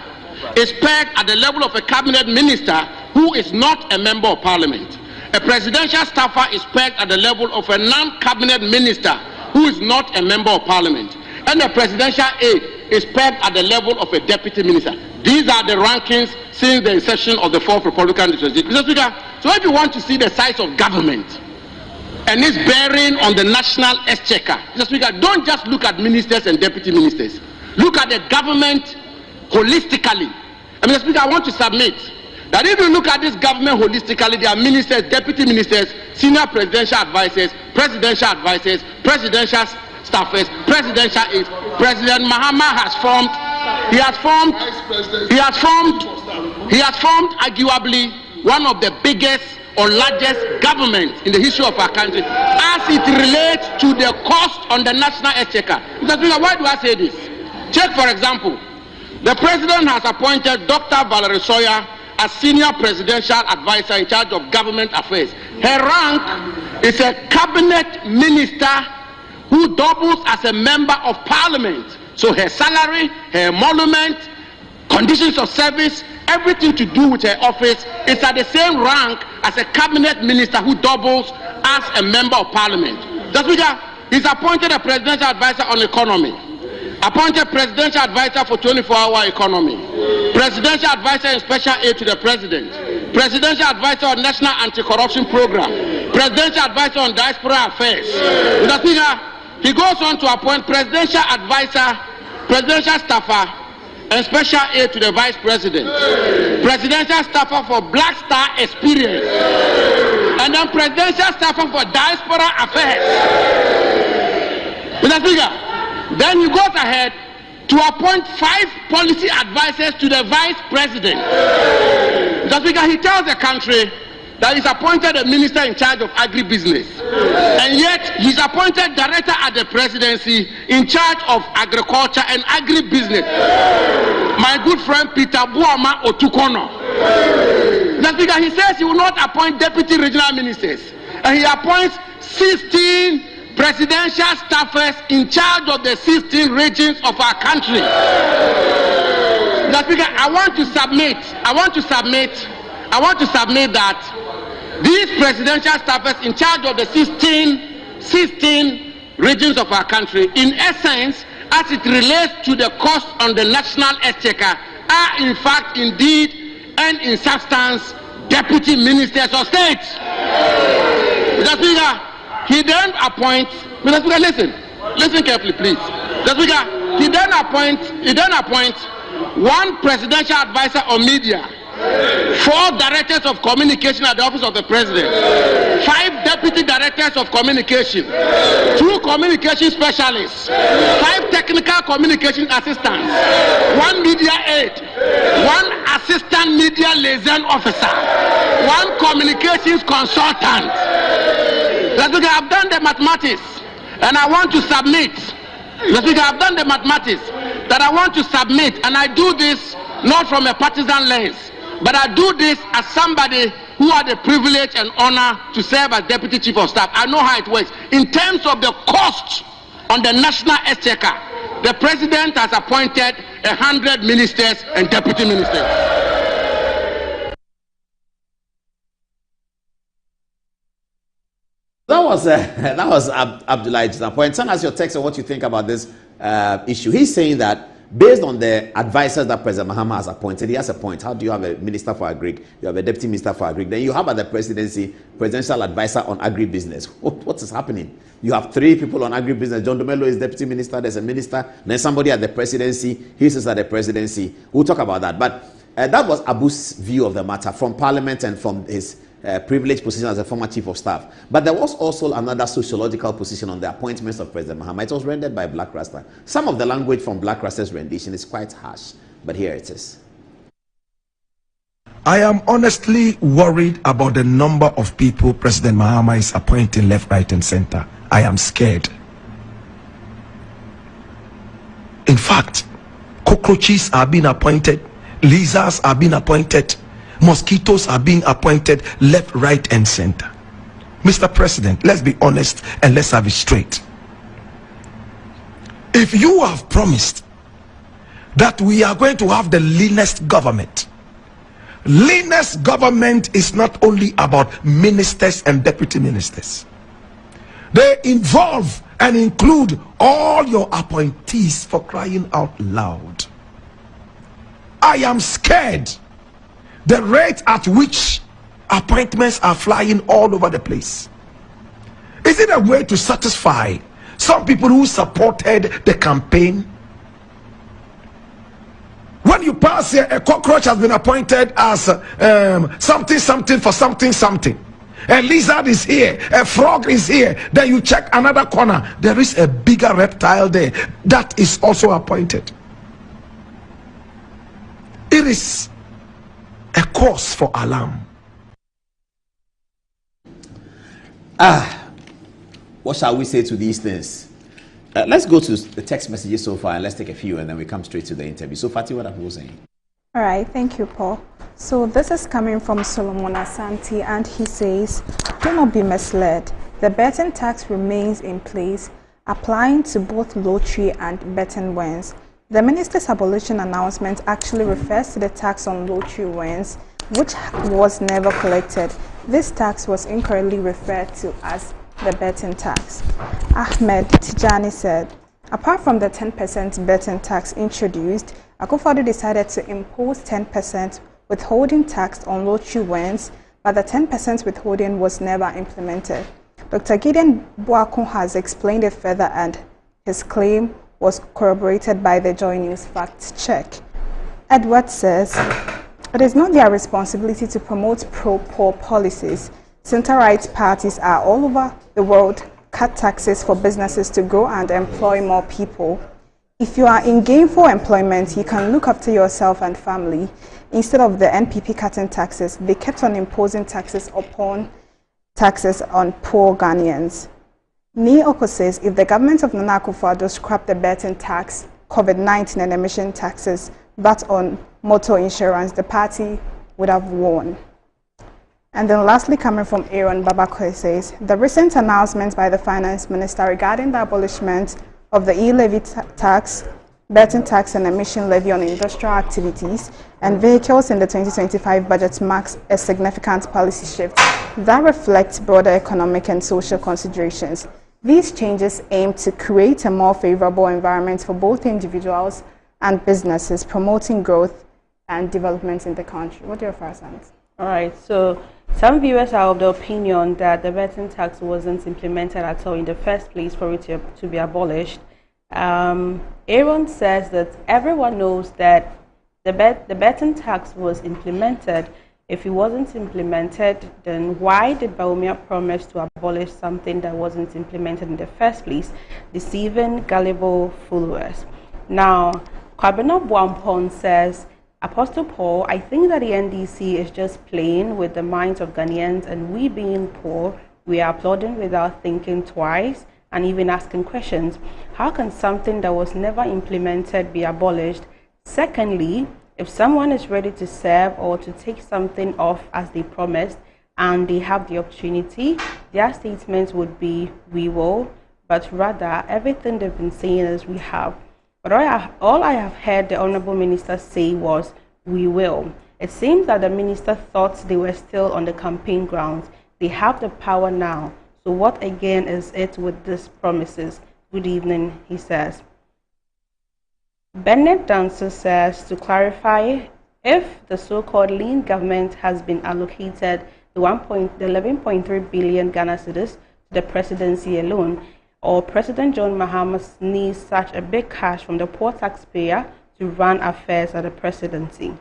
is pegged at the level of a cabinet minister who is not a member of Parliament. A presidential staffer is pegged at the level of a non-cabinet minister who is not a member of Parliament. And a presidential aide is pegged at the level of a deputy minister. These are the rankings since the inception of the fourth Republican dispensation. Mr. Speaker, so if you want to see the size of government and its bearing on the national exchequer, Mr. Speaker, don't just look at ministers and deputy ministers. Look at the government holistically. And Mr. Speaker, I want to submit that if you look at this government holistically, there are ministers, deputy ministers, senior presidential advisors, presidential staffers, presidential aides. President Mahama has formed arguably one of the biggest or largest governments in the history of our country as it relates to the cost on the national exchequer. Mr. Speaker, why do I say this? Check, for example, the president has appointed Dr. Valerie Sawyer as senior presidential advisor in charge of government affairs. Her rank is a cabinet minister who doubles as a member of Parliament. So her salary, her emolument, conditions of service, everything to do with her office is at the same rank as a cabinet minister who doubles as a member of Parliament. The Speaker, he's appointed a presidential advisor on economy, appointed presidential advisor for 24-hour economy, presidential advisor and special aid to the president, presidential advisor on national anti-corruption program, presidential advisor on diaspora affairs. Mr. Speaker, he goes on to appoint presidential advisor, presidential staffer, and special aid to the vice president, presidential staffer for Black Star Experience, and then presidential staffer for diaspora affairs. Mr. Speaker, then he goes ahead to appoint 5 policy advisors to the vice president. Mr. Speaker, he tells the country that he's appointed a minister in charge of agribusiness, and yet he's appointed director at the presidency in charge of agriculture and agribusiness. My good friend Peter Buama Otukono. Mr. Speaker, he says he will not appoint deputy regional ministers, and he appoints 16 presidential staffers in charge of the 16 regions of our country. Mr. Speaker, I want to submit that these presidential staffers in charge of the 16 regions of our country, in essence, as it relates to the cost on the national exchequer, are in fact, indeed, and in substance, deputy ministers of state. Mr. Speaker, he then appoints, Mr. Speaker, listen carefully, please. Mr. Speaker, he then appoints 1 presidential advisor on media, 4 directors of communication at the office of the president, 5 deputy directors of communication, 2 communication specialists, 5 technical communication assistants, 1 media aide, 1 assistant media liaison officer, 1 communications consultant. That's because I've done the mathematics, and I want to submit. That's because I've done the mathematics that I want to submit, and I do this not from a partisan lens, but I do this as somebody who had the privilege and honor to serve as Deputy Chief of Staff. I know how it works. In terms of the cost on the national exchequer, the President has appointed 100 ministers and deputy ministers. That was Abdullah Jina point. Send us your text on what you think about this issue. He's saying that based on the advisors that President Mahama has appointed, he has a point. How do you have a minister for agri? You have a deputy minister for agri. Then you have at the presidency, presidential advisor on agribusiness. What is happening? You have 3 people on agribusiness. John Domelo is deputy minister. There's a minister. Then somebody at the presidency. He sits at the presidency. We'll talk about that. But that was Abu's view of the matter from Parliament and from his privileged position as a former chief of staff. But there was also another sociological position on the appointments of President Mahama. It was rendered by Black Rasta. Some of the language from Black Rasta's rendition is quite harsh, but here it is. I am honestly worried about the number of people President Mahama is appointing left, right, and center. I am scared. In fact, cockroaches are being appointed, lizards are being appointed, mosquitoes are being appointed left, right, and center. Mr. President, let's be honest and let's have it straight. If you have promised that we are going to have the leanest government is not only about ministers and deputy ministers. They involve and include all your appointees, for crying out loud. I am scared the rate at which appointments are flying all over the place. Is it a way to satisfy some people who supported the campaign? When you pass here, a cockroach has been appointed as something for something. A lizard is here, a frog is here. Then you check another corner, there is a bigger reptile there that is also appointed. It is a cause for alarm. What shall we say to these things? Let's go to the text messages so far and let's take a few and then we come straight to the interview. So Fatih, what are people saying? All right, thank you, Paul. So this is coming from Solomon Asante, and he says, do not be misled. The betting tax remains in place, applying to both lottery and betting wins. The minister's abolition announcement actually refers to the tax on lottery wins, which was never collected. This tax was incorrectly referred to as the betting tax. Ahmed Tijani said, apart from the 10% betting tax introduced, Akufo-Addo decided to impose 10% withholding tax on lottery wins, but the 10% withholding was never implemented. Dr. Gideon Boakun has explained it further, and his claim was corroborated by the Joy News fact check. Edward says, it is not their responsibility to promote pro-poor policies. Center-right parties are all over the world cut taxes for businesses to grow and employ more people. If you are in gainful employment, you can look after yourself and family. Instead of the NPP cutting taxes, they kept on imposing taxes upon taxes on poor Ghanaians. Ni Oko says, if the government of Nana Akufo-Addo scrapped the betting tax, COVID-19 and emission taxes, VAT on motor insurance, the party would have won. And then lastly, coming from Aaron Babako says, the recent announcement by the finance minister regarding the abolishment of the e-levy tax, betting tax and emission levy on industrial activities and vehicles in the 2025 budget marks a significant policy shift that reflects broader economic and social considerations. These changes aim to create a more favorable environment for both individuals and businesses, promoting growth and development in the country. What are your first thoughts? All right, so some viewers are of the opinion that the betting tax wasn't implemented at all in the first place for it to be abolished. Aaron says that everyone knows that the betting tax was implemented. If it wasn't implemented, then why did Bawumia promise to abolish something that wasn't implemented in the first place, deceiving gullible followers? Now, Kwabena Bwampon says, Apostle Paul, I think that the NDC is just playing with the minds of Ghanaians, and we being poor, we are applauding without thinking twice and even asking questions. How can something that was never implemented be abolished? Secondly, if someone is ready to serve or to take something off as they promised and they have the opportunity, their statements would be, we will, but rather everything they've been saying is we have. But all I have heard the Honorable Minister say was, we will. It seems that the Minister thought they were still on the campaign grounds. They have the power now. So what again is it with these promises? Good evening, he says. Bennett Dancer says, to clarify, if the so-called lean government has been allocated the 11.3 billion Ghana cedis to the presidency alone, or President John Mahama needs such a big cash from the poor taxpayer to run affairs at the presidency.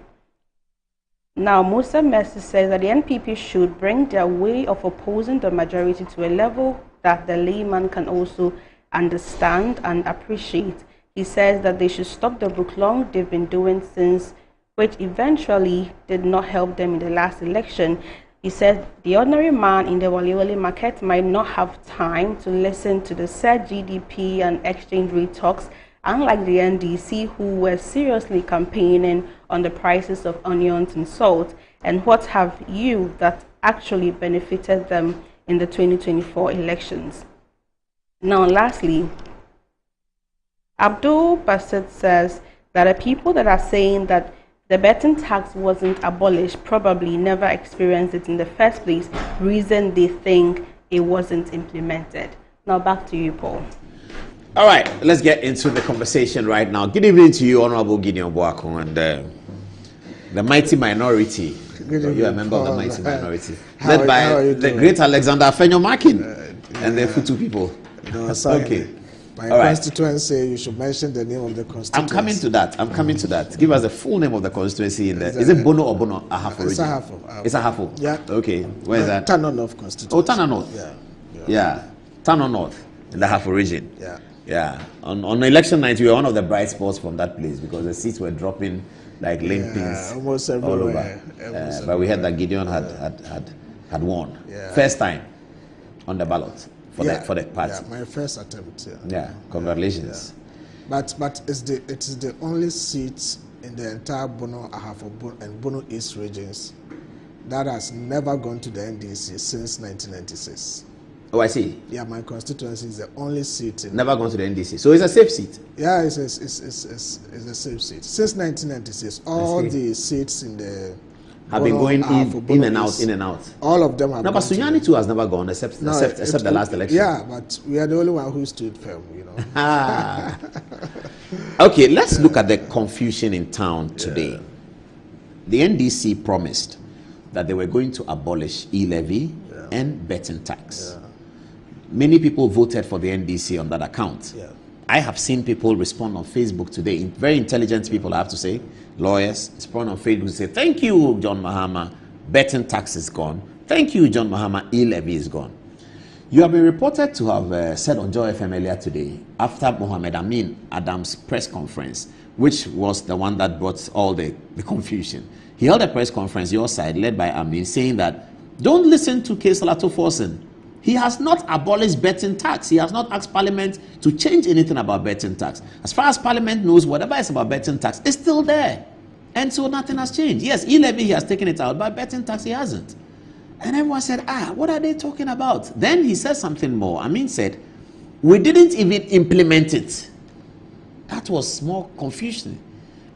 Now, Musa Messi says that the NPP should bring their way of opposing the majority to a level that the layman can also understand and appreciate. He says that they should stop the bouclong they've been doing since, which eventually did not help them in the last election. He said the ordinary man in the Waliwali market might not have time to listen to the said GDP and exchange rate talks, unlike the NDC, who were seriously campaigning on the prices of onions and salt, and what have you that actually benefited them in the 2024 elections. Now, lastly, Abdul Basit says that the people that are saying that the betting tax wasn't abolished probably never experienced it in the first place, reason they think it wasn't implemented. Now back to you, Paul. All right, let's get into the conversation right now. Good evening to you, Honorable Gideon Boakong, and the mighty minority. You're a member of the mighty minority, led by the great Alexander Afenyo Markin and the Futu people. Okay. My constituency, you should mention the name of the constituency. I'm coming to that. Give us the full name of the constituency in there. Is it Bono or Bono Ahafo? It's Ahafo. It's Ahafo. Yeah. Okay. Where is that? Tano North constituency. Oh, Tano North. Yeah. Tano North in the Ahafo region. Yeah. On election night, we were one of the bright spots from that place because the seats were dropping like lame pins almost all everywhere. over. But we heard that Gideon had won. First time on the ballot. For the party. Yeah, my first attempt. Yeah, congratulations. Yeah. But it is the only seat in the entire Bono, Ahafo, and Bono East regions that has never gone to the NDC since 1996. Oh, I see. Yeah, my constituency is the only seat. Never gone to the NDC, so it's a safe seat. Yeah, it's a safe seat since 1996. All the seats in the have been going in and out. All of them have. No, but Sunyani too has never gone except the last election. Yeah, but we are the only one who stood firm, Okay, let's look at the confusion in town today. The NDC promised that they were going to abolish e-levy and betting tax. Many people voted for the NDC on that account. I have seen people respond on Facebook today, very intelligent people, I have to say, lawyers, respond on Facebook and say, thank you, John Mahama, betting tax is gone. Thank you, John Mahama, e-levy is gone. You have been reported to have said on Joy FM earlier today, after Mohammed Amin Adams' press conference, which was the one that brought all the confusion. He held a press conference, your side, led by Amin, saying that, don't listen to K. Salato Forsen. He has not abolished betting tax. He has not asked Parliament to change anything about betting tax. As far as Parliament knows, whatever is about betting tax is still there. And so nothing has changed. Yes, e-levy, he has taken it out, but betting tax, he hasn't. And everyone said, what are they talking about? Then he said something more. Amin said, we didn't even implement it. That was more confusion.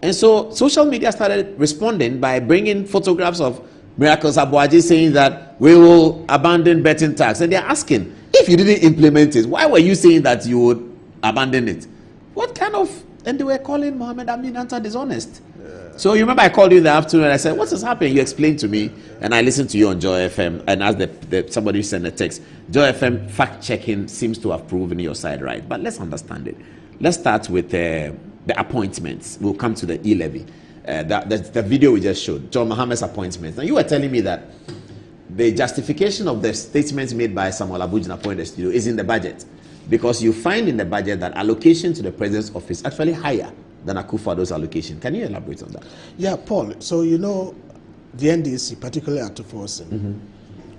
And so social media started responding by bringing photographs of Miracles Abuaji saying that we will abandon betting tax. And they're asking, if you didn't implement it, why were you saying that you would abandon it? What kind of... And they were calling Mohammed Amin Anta dishonest. So you remember I called you in the afternoon and I said, what is happening? You explained to me, and I listened to you on Joy FM and asked somebody sent a text. Joy FM fact-checking seems to have proven your side right. But let's understand it. Let's start with the appointments. We'll come to the e-levy. The video we just showed, John Mahama's appointments. Now, you were telling me that the justification of the statements made by Samuel Abu-Jinapor in the studio is in the budget, because you find in the budget that allocation to the president's office is actually higher than Akufo-Addo's allocation. Can you elaborate on that? Yeah, Paul. So, the NDC, particularly Ato Forsen,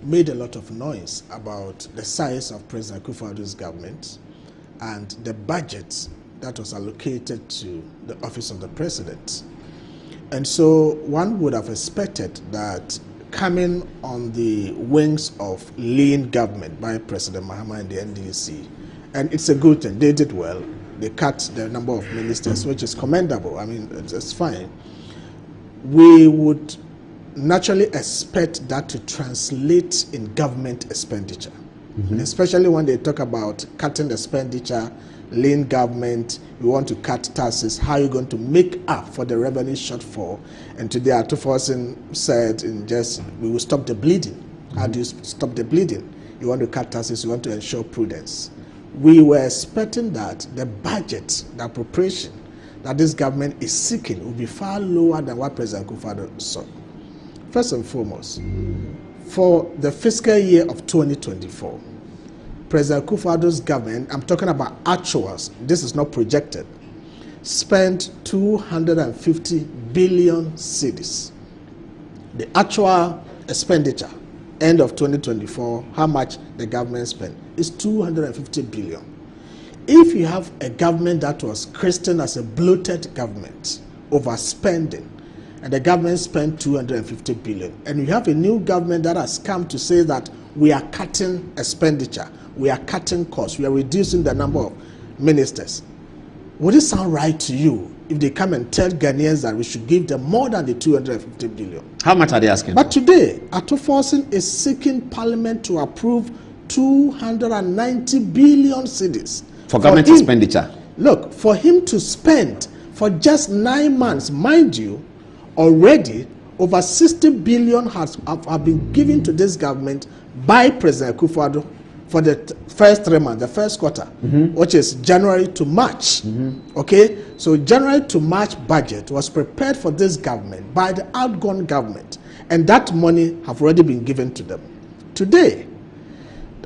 made a lot of noise about the size of President Akufo-Addo's government and the budget that was allocated to the office of the president. And so one would have expected that coming on the wings of lean government by President Mahama and the NDC, and it's a good thing, they did well. They cut the number of ministers, which is commendable. I mean, it's fine. We would naturally expect that to translate in government expenditure. especially when they talk about cutting expenditure, lean government, we want to cut taxes, how are you going to make up for the revenue shortfall? And today Atuforsen said we will stop the bleeding. How do you stop the bleeding? You want to cut taxes, you want to ensure prudence. We were expecting that the budget, the appropriation that this government is seeking will be far lower than what President Akufo-Addo saw. First and foremost, for the fiscal year of 2024, President Akufo-Addo's government, I'm talking about actuals, this is not projected, spent 250 billion cedis. The actual expenditure, end of 2024, how much the government spent, is 250 billion. If you have a government that was christened as a bloated government, overspending, and the government spent 250 billion, and you have a new government that has come to say that we are cutting expenditure, we are cutting costs, we are reducing the number of ministers, would it sound right to you if they come and tell Ghanaians that we should give them more than the 250 billion? How much are they asking? But today, Atuforsen is seeking Parliament to approve 290 billion cedis for government expenditure. Look, for him to spend for just 9 months, mind you, already over 60 billion have been given to this government by President Akufo-Addo for the first 3 months, the first quarter, which is January to March. Okay, so January to March budget was prepared for this government by the outgone government, and that money have already been given to them. Today,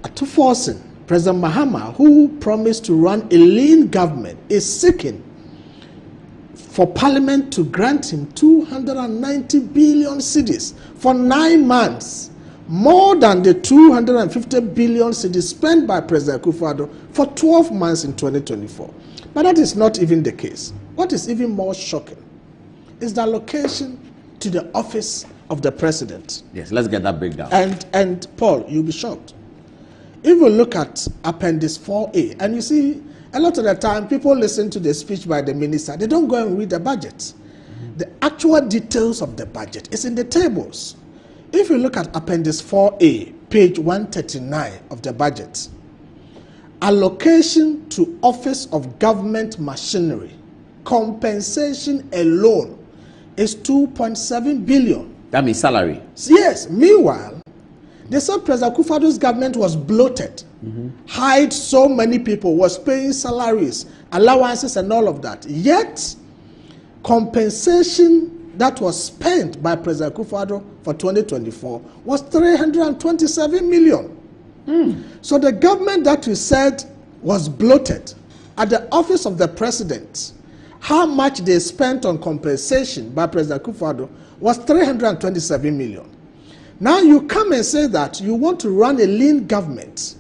Atuforsen, President Mahama, who promised to run a lean government, is seeking for Parliament to grant him 290 billion cedis for 9 months, more than the 250 billion cedis spent by President Akufo-Addo for 12 months in 2024. But that is not even the case. What is even more shocking is the allocation to the office of the president. Yes, let's get that breakdown. And Paul, you'll be shocked. If you look at Appendix 4A, and you see, a lot of the time, people listen to the speech by the minister. They don't go and read the budget. The actual details of the budget is in the tables. If you look at Appendix 4A, page 139 of the budget, allocation to Office of Government Machinery, compensation alone is 2.7 billion. That means salary. Yes. Meanwhile, they said President Akufo-Addo's government was bloated, hired so many people, was paying salaries, allowances, and all of that. Yet, compensation that was spent by President Akufo-Addo for 2024 was 327 million. So the government that we said was bloated, at the office of the president, how much they spent on compensation by President Akufo-Addo was 327 million. Now you come and say that you want to run a lean government.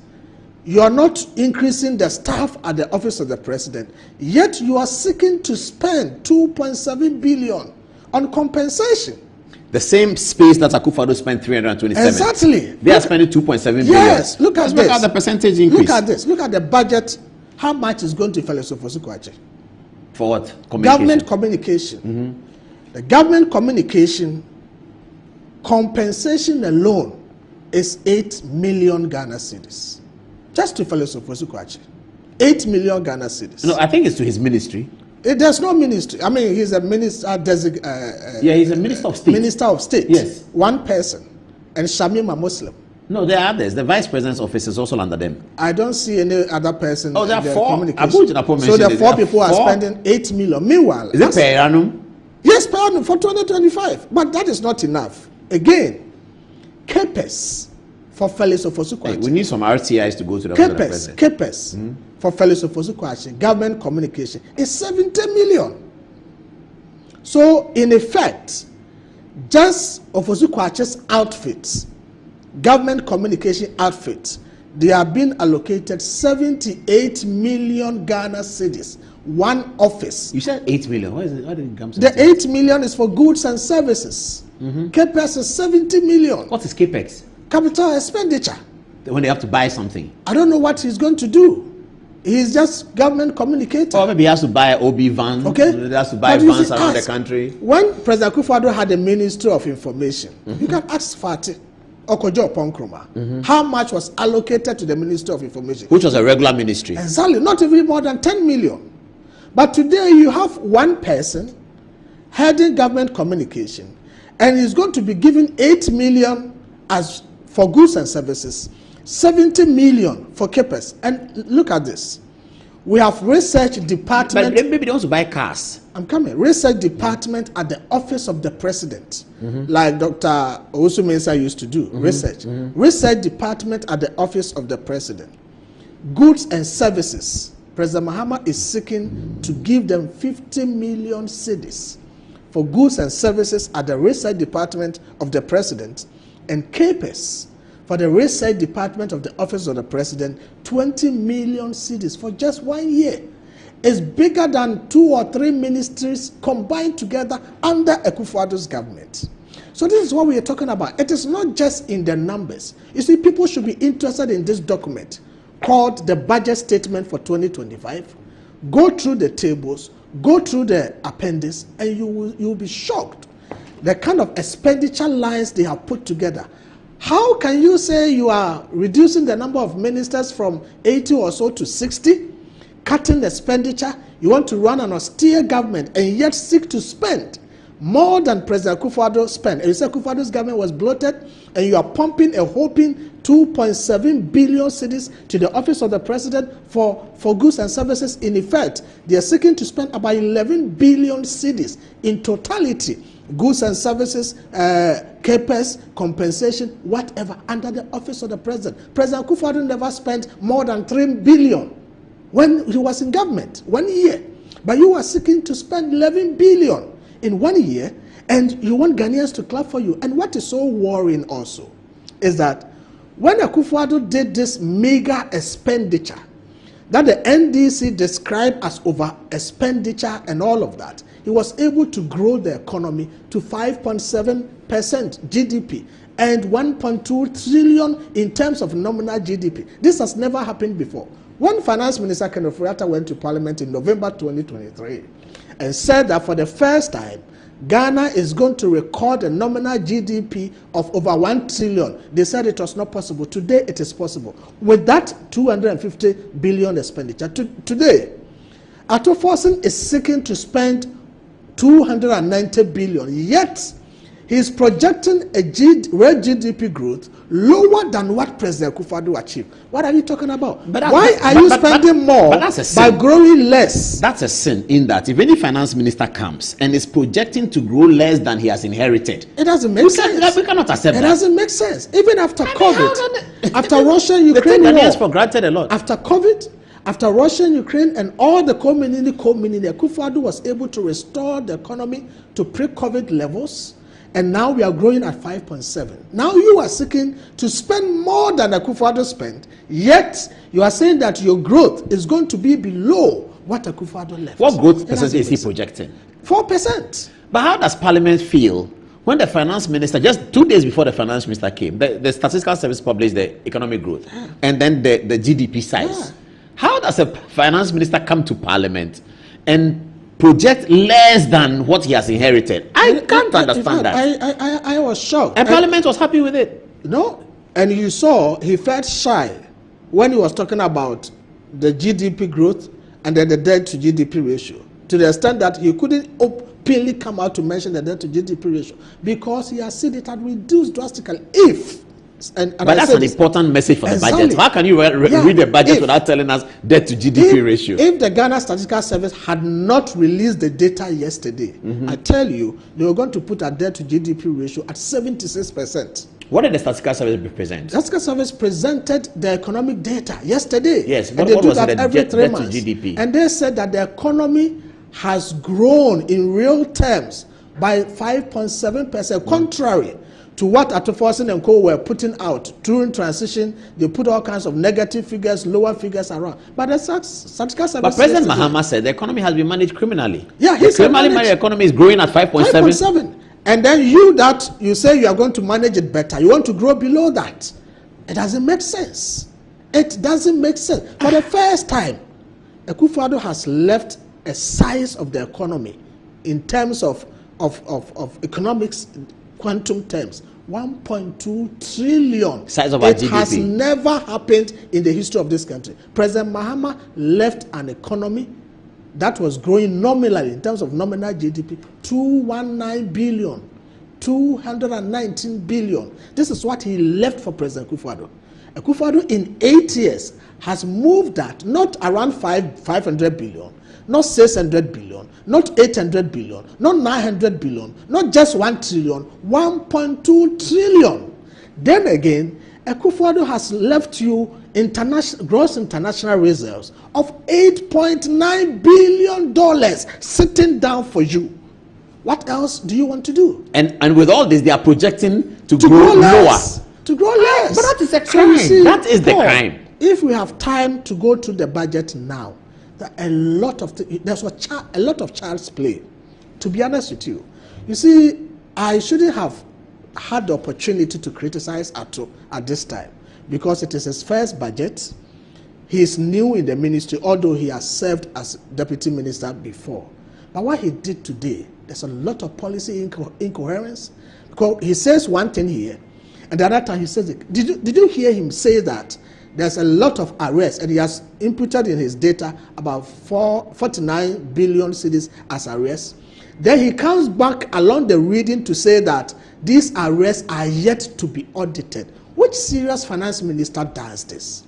You are not increasing the staff at the office of the president, yet you are seeking to spend 2.7 billion on compensation. The same space that Akufo-Addo spent 327. Exactly. They are spending 2.7 billion. Yes, look at this. Look at the percentage increase. Look at this. Look at the budget. How much is going to Felix Ofosu-Kwakye? For what? Government communication. The government communication compensation alone is 8 million Ghana cedis. Just to Felix Ofosu-Kwakye. 8 million Ghana cedis. No, I think it's to his ministry. There's no ministry. I mean, he's a minister. Yeah, he's a minister of state. Minister of state. Yes. One person. And Shamim a Muslim. No, there are others. The vice president's office is also under them. I don't see any other person. Oh, there are four. So the four people are spending 8 million. Meanwhile, is it per annum? Yes, per annum for 2025. But that is not enough. Again, CAPEX for Felix Ofosu-Kwakye. Hey, we need some RTIs to go to the president. CAPEX for Felix Ofosu-Kwakye, government communication, is 70 million. So, in effect, just Ofosu-Kwakye's outfits, government communication outfits, they have been allocated 78 million Ghana cedis. One office. You said 8 million. Why is it? Why did it come to the 8 million is for goods and services. CAPEX is 70 million. What is CAPEX? Capital expenditure. When they have to buy something. I don't know what he's going to do. He's just government communicator. Or maybe he has to buy OB vans. Okay. He has to buy vans around the country. When President Akufo-Addo had a Ministry of Information, you can ask Fatih. Okojo Ponkroma, how much was allocated to the Ministry of Information? Which was a regular ministry. Exactly, not even more than 10 million. But today you have one person heading government communication, and he's going to be given 8 million as for goods and services, 70 million for capers. And look at this. We have research department. But maybe they want to buy cars. I'm coming. Research department at the office of the president, like Dr. Owusu Mensah used to do. Research. Research department at the office of the president. Goods and services. President Mahama is seeking to give them 50 million cedis for goods and services at the research department of the president, and capers for the research department of the office of the president, 20 million cedis for just 1 year. It's bigger than 2 or 3 ministries combined together under Akufo-Addo's government. So this is what we are talking about. It is not just in the numbers. You see, people should be interested in this document called the budget statement for 2025. Go through the tables, go through the appendix, and you will be shocked the kind of expenditure lines they have put together. How can you say you are reducing the number of ministers from 80 or so to 60, cutting expenditure? You want to run an austere government and yet seek to spend more than President Akufo-Addo spent. And you say Akufo-Addo's government was bloated, and you are pumping a whopping 2.7 billion cedis to the office of the president for goods and services. In effect, they are seeking to spend about 11 billion cedis in totality. Goods and services, capers, compensation, whatever, under the office of the president. President Akufo-Addo never spent more than 3 billion when he was in government, 1 year. But you are seeking to spend 11 billion in 1 year, and you want Ghanaians to clap for you. And what is so worrying also is that when Akufo-Addo did this mega expenditure that the NDC described as over expenditure and all of that, he was able to grow the economy to 5.7% GDP and 1.2 trillion in terms of nominal GDP. This has never happened before. When Finance Minister Kenneth Ofori-Atta went to Parliament in November 2023 and said that for the first time, Ghana is going to record a nominal GDP of over 1 trillion. They said it was not possible. Today, it is possible. With that 250 billion expenditure. Today, Atto-Forson is seeking to spend 290 billion. Yet, he is projecting a real GDP growth lower than what President Akufo-Addo achieved. What are you talking about? Why are you spending more by growing less? That's a sin in that if any finance minister comes and is projecting to grow less than he has inherited, it doesn't make sense. We cannot accept that. It doesn't make sense. Even after COVID, after Russia, Ukraine war. They for granted a lot. After COVID, after Russia and Ukraine and all the community, Akufo-Addo was able to restore the economy to pre-COVID levels. And now we are growing at 5.7. Now you are seeking to spend more than Akufo-Addo spent, yet you are saying that your growth is going to be below what Akufo-Addo left. What growth percentage is he projecting? 4%. But how does Parliament feel when the finance minister, just 2 days before the finance minister came, the Statistical Service published the economic growth and then the GDP size? How does a finance minister come to Parliament and project less than what he has inherited? I can't understand that. I was shocked. And Parliament was happy with it. No, and you saw he felt shy when he was talking about the GDP growth and then the debt to GDP ratio, to the extent that he couldn't openly come out to mention the debt to GDP ratio because he has seen it had reduced drastically. But that's an important message for the budget. How can you read the budget without telling us debt to GDP ratio? If the Ghana Statistical Service had not released the data yesterday, I tell you, they were going to put a debt to GDP ratio at 76%. What did the Statistical Service present? The Statistical Service presented the economic data yesterday. Yes, what was it? Every 3 months. To GDP. And they said that the economy has grown in real terms by 5.7%, contrary to what Atto-Forson and co were putting out during transition. They put all kinds of negative figures, lower figures around. But the Statistical Service. But President Mahama said the economy has been managed criminally. Yeah, the criminally managed economy is growing at 5.7. And then you say you are going to manage it better. You want to grow below that. It doesn't make sense. It doesn't make sense. For the first time, Akufo-Addo has left a size of the economy in terms of economics quantum terms. 1.2 trillion. Size of our GDP. It has never happened in the history of this country. President Mahama left an economy that was growing nominally, in terms of nominal GDP, 219 billion, 219 billion. This is what he left for President Akufo-Addo. Akufo-Addo in 8 years has moved that, not around 500 billion, not 600 billion, not 800 billion, not 900 billion, not just 1 trillion, 1.2 trillion. Then again, Akufo-Addo has left you gross international reserves of $8.9 billion sitting down for you. What else do you want to do? And with all this, they are projecting to grow lower. To grow less. But that is a crime. That is the crime. If we have time to go to the budget now, there's a lot of child's play. To be honest with you, you see, I shouldn't have had the opportunity to criticize Atto at this time, because it is his first budget. He is new in the ministry, although he has served as deputy minister before. But what he did today, there's a lot of policy incoherence. Because he says one thing here, and the other time he says it. Did you hear him say that there's a lot of arrests, and he has inputted in his data about 49 billion cedis as arrests? Then he comes back along the reading to say that these arrests are yet to be audited. Which serious finance minister does this?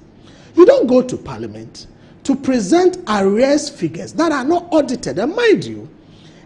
You don't go to parliament to present arrest figures that are not audited. And mind you,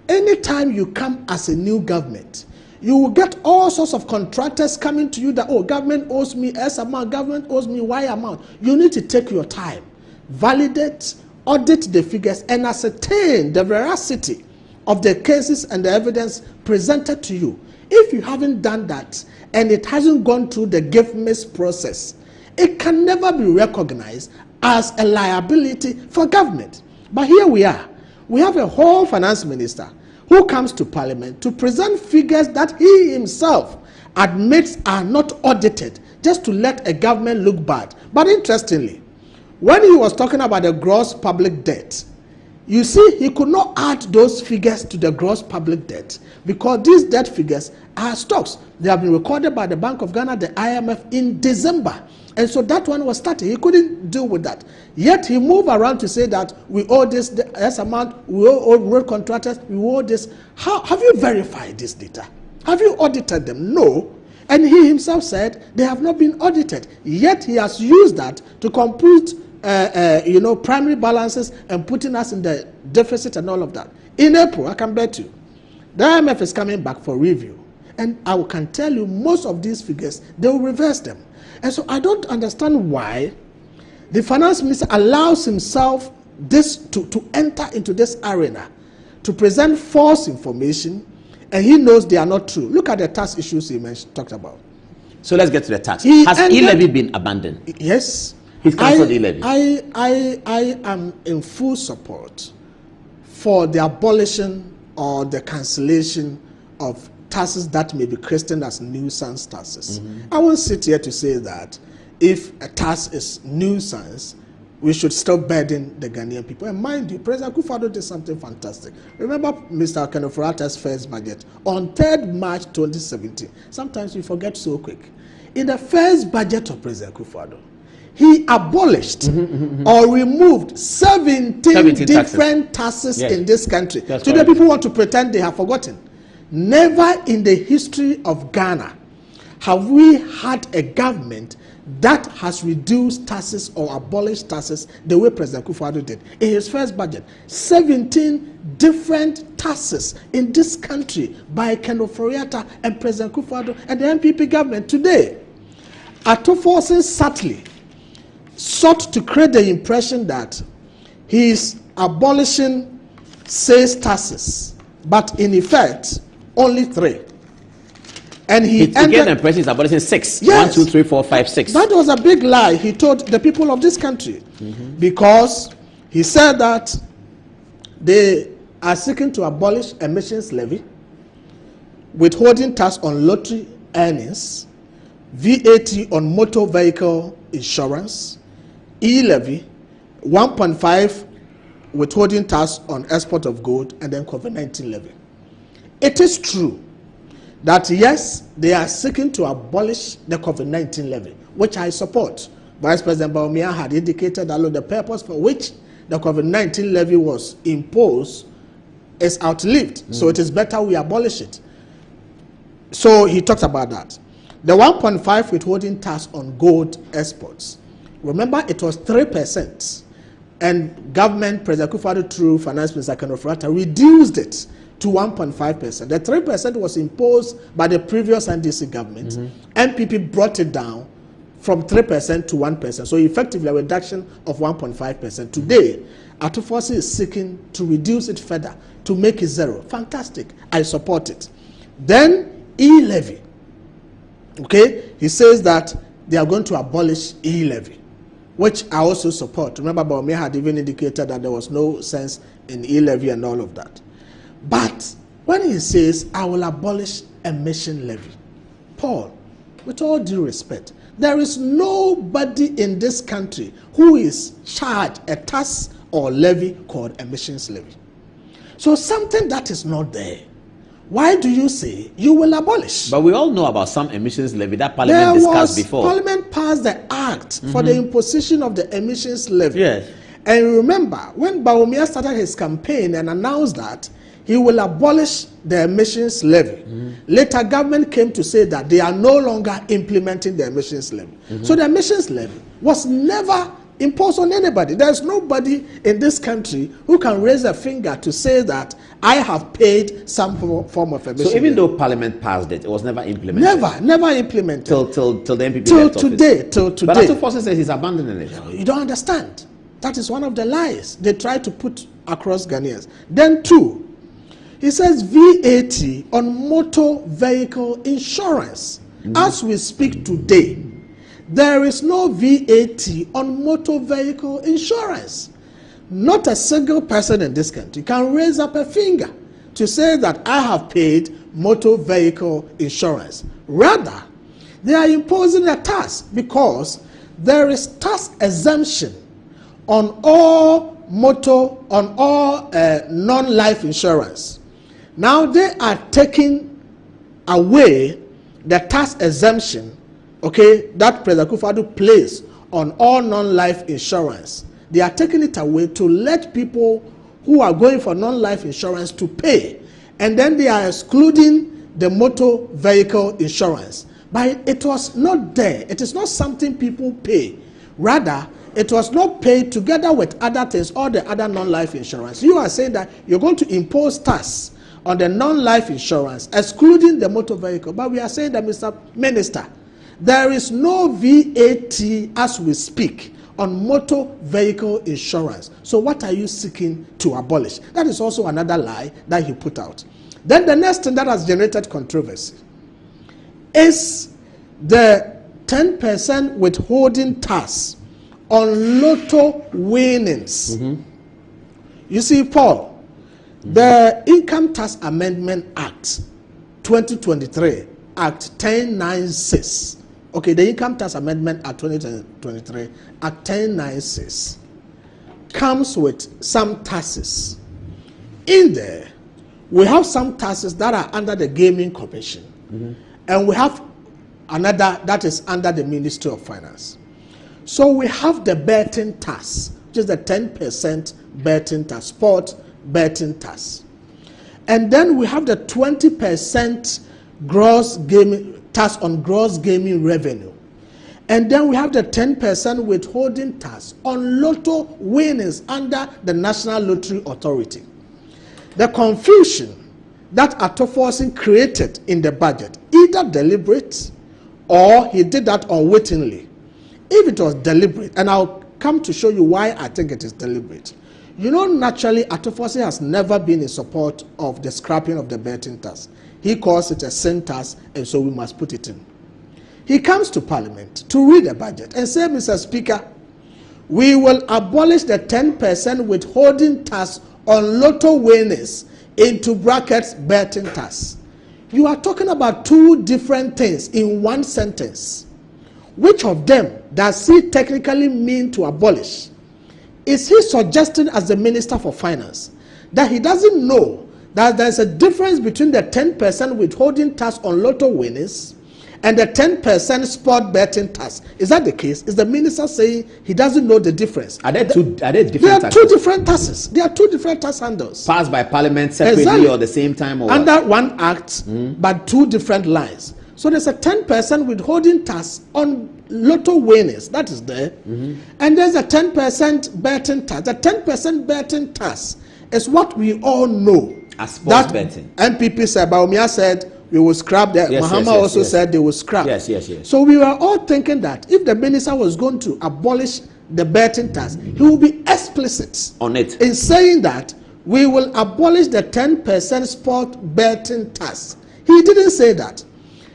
anytime you come as a new government, you will get all sorts of contractors coming to you that, oh, government owes me S amount, government owes me Y amount. You need to take your time, validate, audit the figures, and ascertain the veracity of the cases and the evidence presented to you. If you haven't done that, and it hasn't gone through the give-miss process, it can never be recognized as a liability for government. But here we are. We have a whole finance minister who comes to parliament to present figures that he himself admits are not audited, just to let a government look bad. But interestingly, when he was talking about the gross public debt, you see, he could not add those figures to the gross public debt, because these debt figures are stocks. They have been recorded by the Bank of Ghana, the IMF, in December. And so that one was started. He couldn't deal with that. Yet he moved around to say that we owe this amount, we owe road contractors, we owe this. How have you verified this data? Have you audited them? No. And he himself said they have not been audited. Yet he has used that to compute primary balances and putting us in the deficit and all of that. In April, I can bet you, the IMF is coming back for review. And I can tell you, most of these figures, they will reverse them. And so I don't understand why the finance minister allows himself to enter into this arena, to present false information, and he knows they are not true. Look at the tax issues he talked about. So let's get to the tax. Has e-levy been abandoned? Yes. He's cancelled e-levy. I am in full support for the abolition or the cancellation of taxes that may be christened as nuisance taxes. I won't sit here to say that if a tax is nuisance, we should still burden the Ghanaian people. And mind you, President Akufo-Addo did something fantastic. Remember Mr. Kenofurata's first budget on 3rd March 2017. Sometimes we forget so quick. In the first budget of President Akufo-Addo, he abolished or removed 17 different taxes in this country. Today people want to pretend they have forgotten. Never in the history of Ghana have we had a government that has reduced taxes or abolished taxes the way President Akufo-Addo did. In his first budget, 17 different taxes in this country by Ken Ofori-Atta and President Akufo-Addo and the NPP government. Today, Atto-Forson subtly sought to create the impression that he is abolishing sales taxes, but in effect, only 3. And he gave the impression he's abolishing 6. Yes. 1, 2, 3, 4, 5, 6. That was a big lie he told the people of this country, because he said that they are seeking to abolish emissions levy, withholding tax on lottery earnings, VAT on motor vehicle insurance, e-levy, 1.5 withholding tax on export of gold, and then COVID-19 levy. It is true that yes, they are seeking to abolish the COVID-19 levy, which I support. Vice President Bawumia had indicated that the purpose for which the COVID-19 levy was imposed is outlived. So it is better we abolish it. So he talks about that. The 1.5 withholding tax on gold exports. Remember, it was 3%. And government, President Akufo-Addo through Finance Minister Ken Ofori-Atta, reduced it to 1.5%. The 3% was imposed by the previous NDC government. NPP brought it down from 3% to 1%. So effectively a reduction of 1.5%. Today, Atufosi is seeking to reduce it further, to make it zero. Fantastic. I support it. Then e-levy. Okay? He says that they are going to abolish e-levy, which I also support. Remember, Bawumia had even indicated that there was no sense in e-levy and all of that. But when he says, I will abolish emission levy, Paul, with all due respect, there is nobody in this country who is charged a tax or levy called emissions levy. So something that is not there, why do you say you will abolish? But we all know about some emissions levy that Parliament discussed before. Parliament passed the act for the imposition of the emissions levy. Yes. And remember, when Bawumia started his campaign and announced that he will abolish the emissions levy, later government came to say that they are no longer implementing the emissions levy. So the emissions levy was never imposed on anybody. There's nobody in this country who can raise a finger to say that I have paid some form of emission. So even though Parliament passed it, it was never implemented. Never implemented. Till the MPP till left today, office. till today. But Atufosi says he's abandoning it. You don't understand. That is one of the lies they try to put across Ghanaians. Then two, he says VAT on motor vehicle insurance. As we speak today, there is no VAT on motor vehicle insurance. Not a single person in this country can raise up a finger to say that I have paid motor vehicle insurance. Rather, they are imposing a tax because there is tax exemption on all non-life insurance. Now they are taking away the tax exemption, okay, that President Akufo-Addo placed on all non-life insurance. They are taking it away to let people who are going for non-life insurance to pay, and then they are excluding the motor vehicle insurance. But it was not there. It is not something people pay. Rather, it was not paid together with other things, all the other non-life insurance. You are saying that you're going to impose tax on the non-life insurance, excluding the motor vehicle. But we are saying that, Mr. Minister, there is no VAT as we speak on motor vehicle insurance. So what are you seeking to abolish? That is also another lie that he put out. Then the next thing that has generated controversy is the 10% withholding tax on lotto winnings. You see, Paul, the Income Tax Amendment Act 2023, Act 1096, okay, the Income Tax Amendment Act 2023, Act 1096, comes with some taxes. In there, we have some taxes that are under the Gaming Commission, and we have another that is under the Ministry of Finance. So we have the betting tax, which is the 10% betting tax, sport betting tax. And then we have the 20% gross gaming tax on gross gaming revenue. And then we have the 10% withholding tax on lotto winnings under the National Lottery Authority. The confusion that Atufosi created in the budget, either deliberate or he did that unwittingly. If it was deliberate, and I'll come to show you why I think it is deliberate. You know, naturally, Atufosi has never been in support of the scrapping of the betting tax. He calls it a sin tax, and so we must put it in. He comes to Parliament to read the budget and say, Mr. Speaker, we will abolish the 10% withholding tax on lotto winnings, into brackets betting tax. You are talking about two different things in one sentence. Which of them does he technically mean to abolish? Is he suggesting as the Minister for Finance that he doesn't know that there's a difference between the 10% withholding tax on lotto winnings and the 10% sport betting tax. Is that the case? Is the minister saying he doesn't know the difference? Are there different taxes? There are two different taxes. There are two different tax handles. Passed by parliament separately Exactly. or at the same time? Or under one act, but two different lines. So there's a 10% withholding tax on lotto winnings. That is there. And there's a 10% betting tax. The 10% betting tax is what we all know. As sports betting. MPP said, Baumia said, we will scrap that. Yes, Mahama yes, also yes. said they will scrap. Yes, yes, yes. So we were all thinking that if the minister was going to abolish the betting tax, he will be explicit on it in saying that we will abolish the 10% sport betting tax. He didn't say that.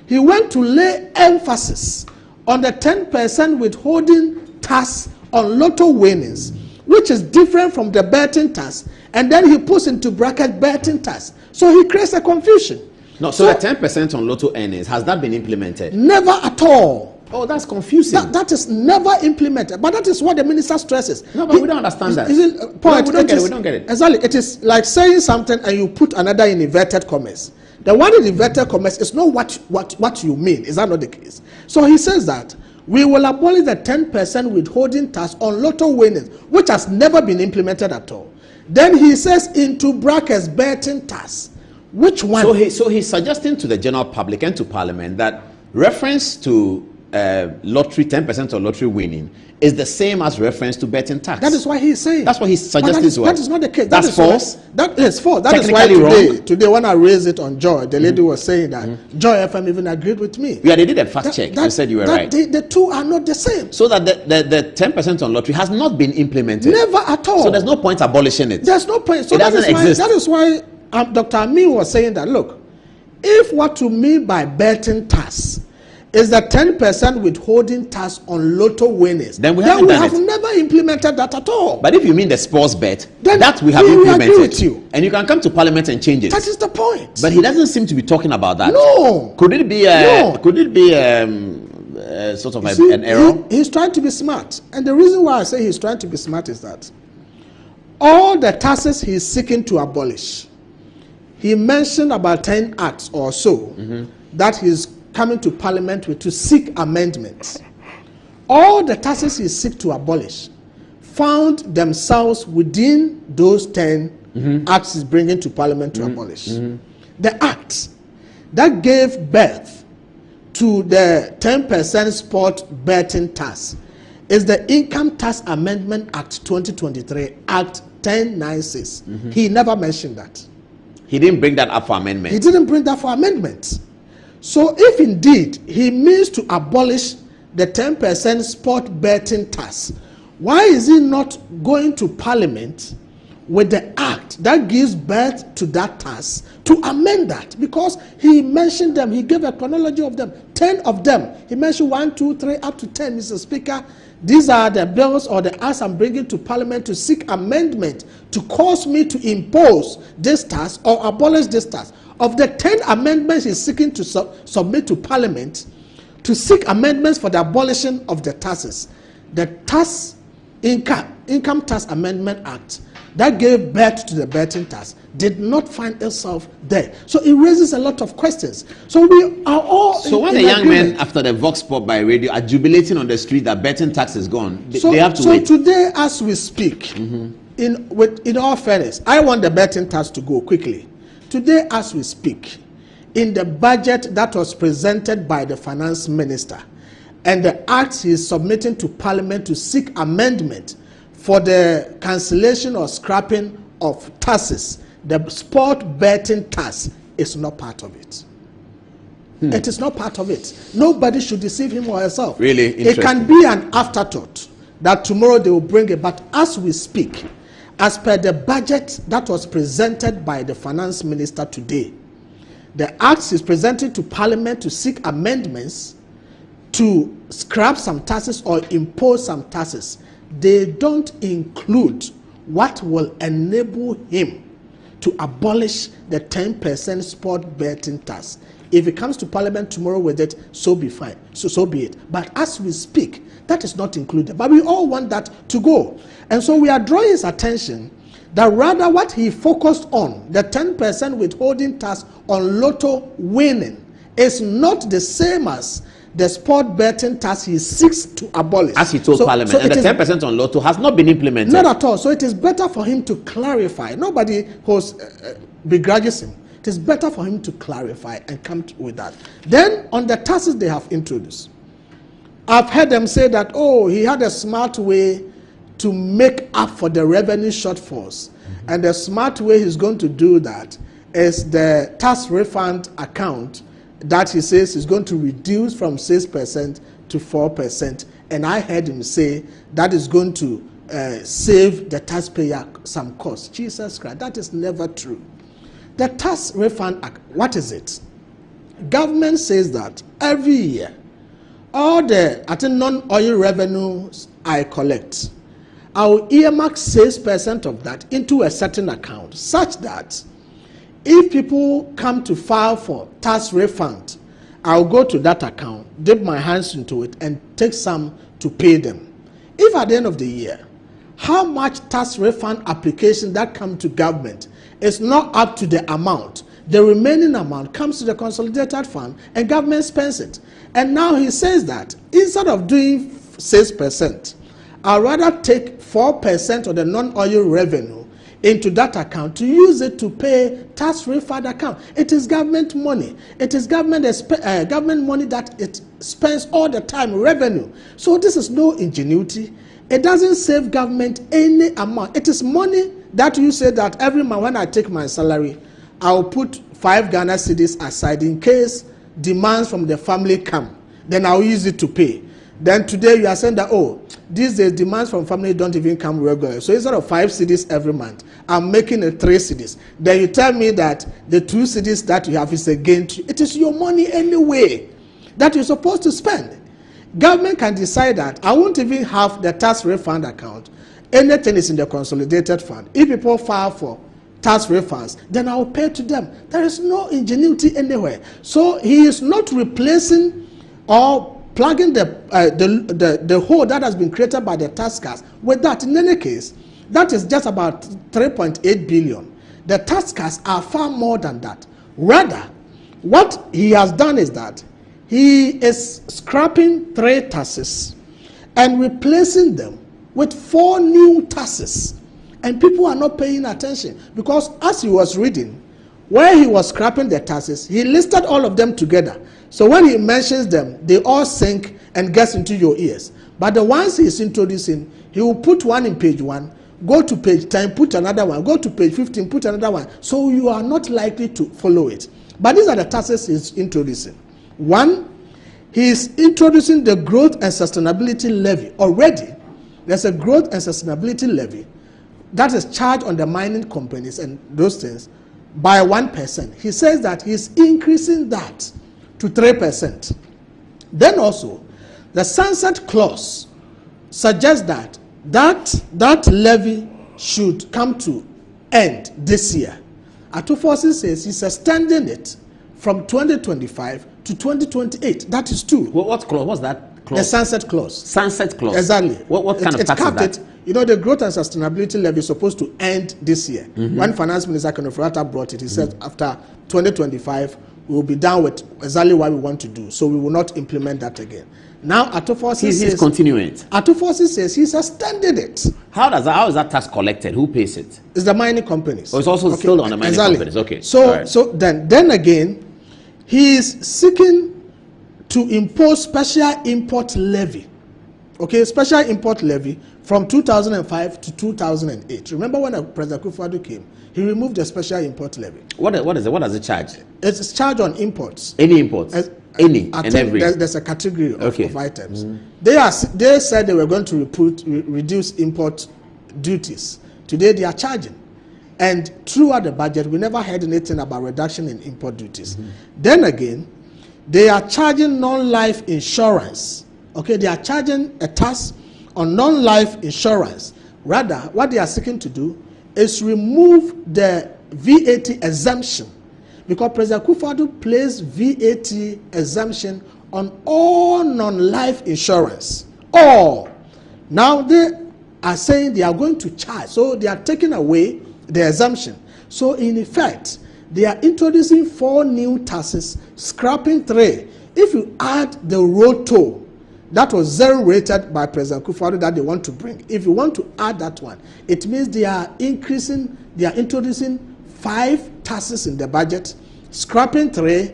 He went to lay emphasis on the 10% withholding tax on lotto winnings, which is different from the betting tax, and then he puts into bracket betting tax. So he creates a confusion. No, so the 10% on lotto earnings, has that been implemented? Never at all. Oh, that's confusing. That is never implemented. But that is what the minister stresses. No, but we don't understand that. We don't get it. Exactly. It is like saying something and you put another in inverted commas. The one in inverted commas is not what you mean. Is that not the case? So he says that we will abolish the 10% withholding tax on lotto winnings, which has never been implemented at all. Then he says into brackets betting tax. Which one? So he's suggesting to the general public and to parliament that reference to lottery, 10% of lottery winning is the same as reference to betting tax. That is why he's saying. That's what he's suggesting to us. That is not the case. That's false? That is false. That is why today when I raised it on Joy, the lady was saying that Joy FM even agreed with me. Yeah, they did a fact check. They said you were right. The two are not the same. So that the 10% on lottery has not been implemented. Never at all. So there's no point abolishing it. There's no point. So it doesn't exist. That is why Dr. Amin was saying that, look, if what you mean by betting tax is the 10% withholding tax on lotto winnings, then we have never implemented that at all. But if you mean the sports bet, then that we have implemented. Agree with you. And you can come to parliament and change it. That is the point. But he doesn't seem to be talking about that. No. Could it be sort of an error? He's trying to be smart. And the reason why I say he's trying to be smart is that all the taxes he's seeking to abolish, he mentioned about 10 acts or so that he's coming to parliament with to seek amendments. All the taxes he seeks to abolish found themselves within those 10 acts he's bringing to parliament to abolish. The act that gave birth to the 10% sport betting tax is the Income Tax Amendment Act 2023, Act 1096. He never mentioned that. He didn't bring that up for amendment. He didn't bring that for amendment. So if indeed he means to abolish the 10% sport betting tax, why is he not going to parliament with the act that gives birth to that tax to amend that? Because he mentioned them, he gave a chronology of them, 10 of them. He mentioned 1, 2, 3, up to 10, Mr. Speaker. These are the bills or the acts I'm bringing to parliament to seek amendment to cause me to impose this tax or abolish this tax. Of the 10 amendments he's seeking to submit to parliament to seek amendments for the abolition of the taxes, the Income Tax Amendment Act that gave birth to the betting tax did not find itself there. So it raises a lot of questions. So we are all So when the young men after the Vox Pop by radio are jubilating on the street that betting tax is gone, they have to wait. So today as we speak, in all fairness, I want the betting tax to go quickly. Today as we speak, in the budget that was presented by the finance minister and the acts he is submitting to parliament to seek amendment for the cancellation or scrapping of taxes, the sport betting tax is not part of it. It is not part of it. Nobody should deceive him or herself. Really it can be an afterthought that tomorrow they will bring it. But as we speak, as per the budget that was presented by the finance minister today, the acts is presented to parliament to seek amendments to scrap some taxes or impose some taxes. They don't include what will enable him to abolish the 10% sport betting tax. If it comes to parliament tomorrow with it, so be fine. So be it. But as we speak, that is not included. But we all want that to go. And so we are drawing his attention That rather what he focused on, the 10% withholding tax on lotto winning, is not the same as the sport betting tax he seeks to abolish. As he told Parliament, and the 10% on lotto has not been implemented. Not at all. So it is better for him to clarify. Nobody begrudges him. It is better for him to clarify and come with that. Then on the taxes they have introduced, I've heard them say that, oh, he had a smart way to make up for the revenue shortfalls. And the smart way he's going to do that is the tax refund account that he says is going to reduce from 6% to 4%. And I heard him say that is going to save the taxpayer some cost. Jesus Christ, that is never true. The tax refund, what is it? Government says that every year, all the non-oil revenues I collect, I will earmark 6% of that into a certain account, such that if people come to file for tax refund, I'll go to that account, dip my hands into it, and take some to pay them. If at the end of the year, how much tax refund application that come to government is not up to the amount, the remaining amount comes to the consolidated fund and government spends it. And now he says that instead of doing 6%, I'd rather take 4% of the non-oil revenue into that account to use it to pay tax refund account. It is government money. It is government money that it spends all the time, revenue. So this is no ingenuity. It doesn't save government any amount. It is money that you say that every month when I take my salary, I'll put 5 Ghana cedis aside in case demands from the family come. Then I'll use it to pay. Then today you are saying that, oh, these days demands from family don't even come regularly. So instead of 5 cedis every month, I'm making it 3 cedis. Then you tell me that the 2 cedis that you have is a gain to you. It is your money anyway that you're supposed to spend. Government can decide that I won't even have the tax refund account. Anything is in the consolidated fund. If people file for tax refunds, then I will pay to them. There is no ingenuity anywhere. So he is not replacing or plugging the hole that has been created by the tax cuts with that. In any case, that is just about 3.8 billion. The tax cuts are far more than that. Rather, what he has done is that he is scrapping 3 taxes and replacing them with 4 new taxes. And people are not paying attention because as he was reading, where he was scrapping the taxes, he listed all of them together. So when he mentions them, they all sink and gets into your ears. But the ones he is introducing, he will put one in page 1, go to page 10, put another one, go to page 15, put another one. So you are not likely to follow it. But these are the taxes he's introducing. 1, he is introducing the growth and sustainability levy. Already, there's a growth and sustainability levy that is charged on the mining companies and those things by 1%. He says that he's increasing that to 3%. Then also, the sunset clause suggests that that levy should come to end this year. Atufosi says he's extending it from 2025 to 2028. That is 2. What clause? What's that clause? The sunset clause. Sunset clause. Exactly. What kind of tax is that? You know, the growth and sustainability levy is supposed to end this year. When Finance Minister Kenofurata brought it, he said after 2025, we will be done with exactly what we want to do. So we will not implement that again. Now, Atufosi says... He's continuing it. Atufosi says he's extended it. How is that tax collected? Who pays it? It's the mining companies. Oh, it's also still on the mining companies. Okay. So then again, he is seeking to impose special import levy. Okay, special import levy from 2005 to 2008. Remember when President Akufo-Addo came, he removed the special import levy. What is it? What does it charge? It's charged on imports. Any imports? Any and every? There's a category of items. They said they were going to reduce import duties. Today they are charging. And throughout the budget, we never heard anything about reduction in import duties. Then again, they are charging non-life insurance. Okay, they are charging a tax on non-life insurance. Rather, what they are seeking to do is remove the VAT exemption, because President Akufo-Addo placed VAT exemption on all non-life insurance. All. Now, are saying they are going to charge. So they are taking away the exemption. So in effect, they are introducing 4 new taxes, scrapping 3. If you add the road toll, that was 0 rated by President Akufo-Addo that they want to bring. If you want to add that one, it means they are introducing 5 taxes in the budget, scrapping 3,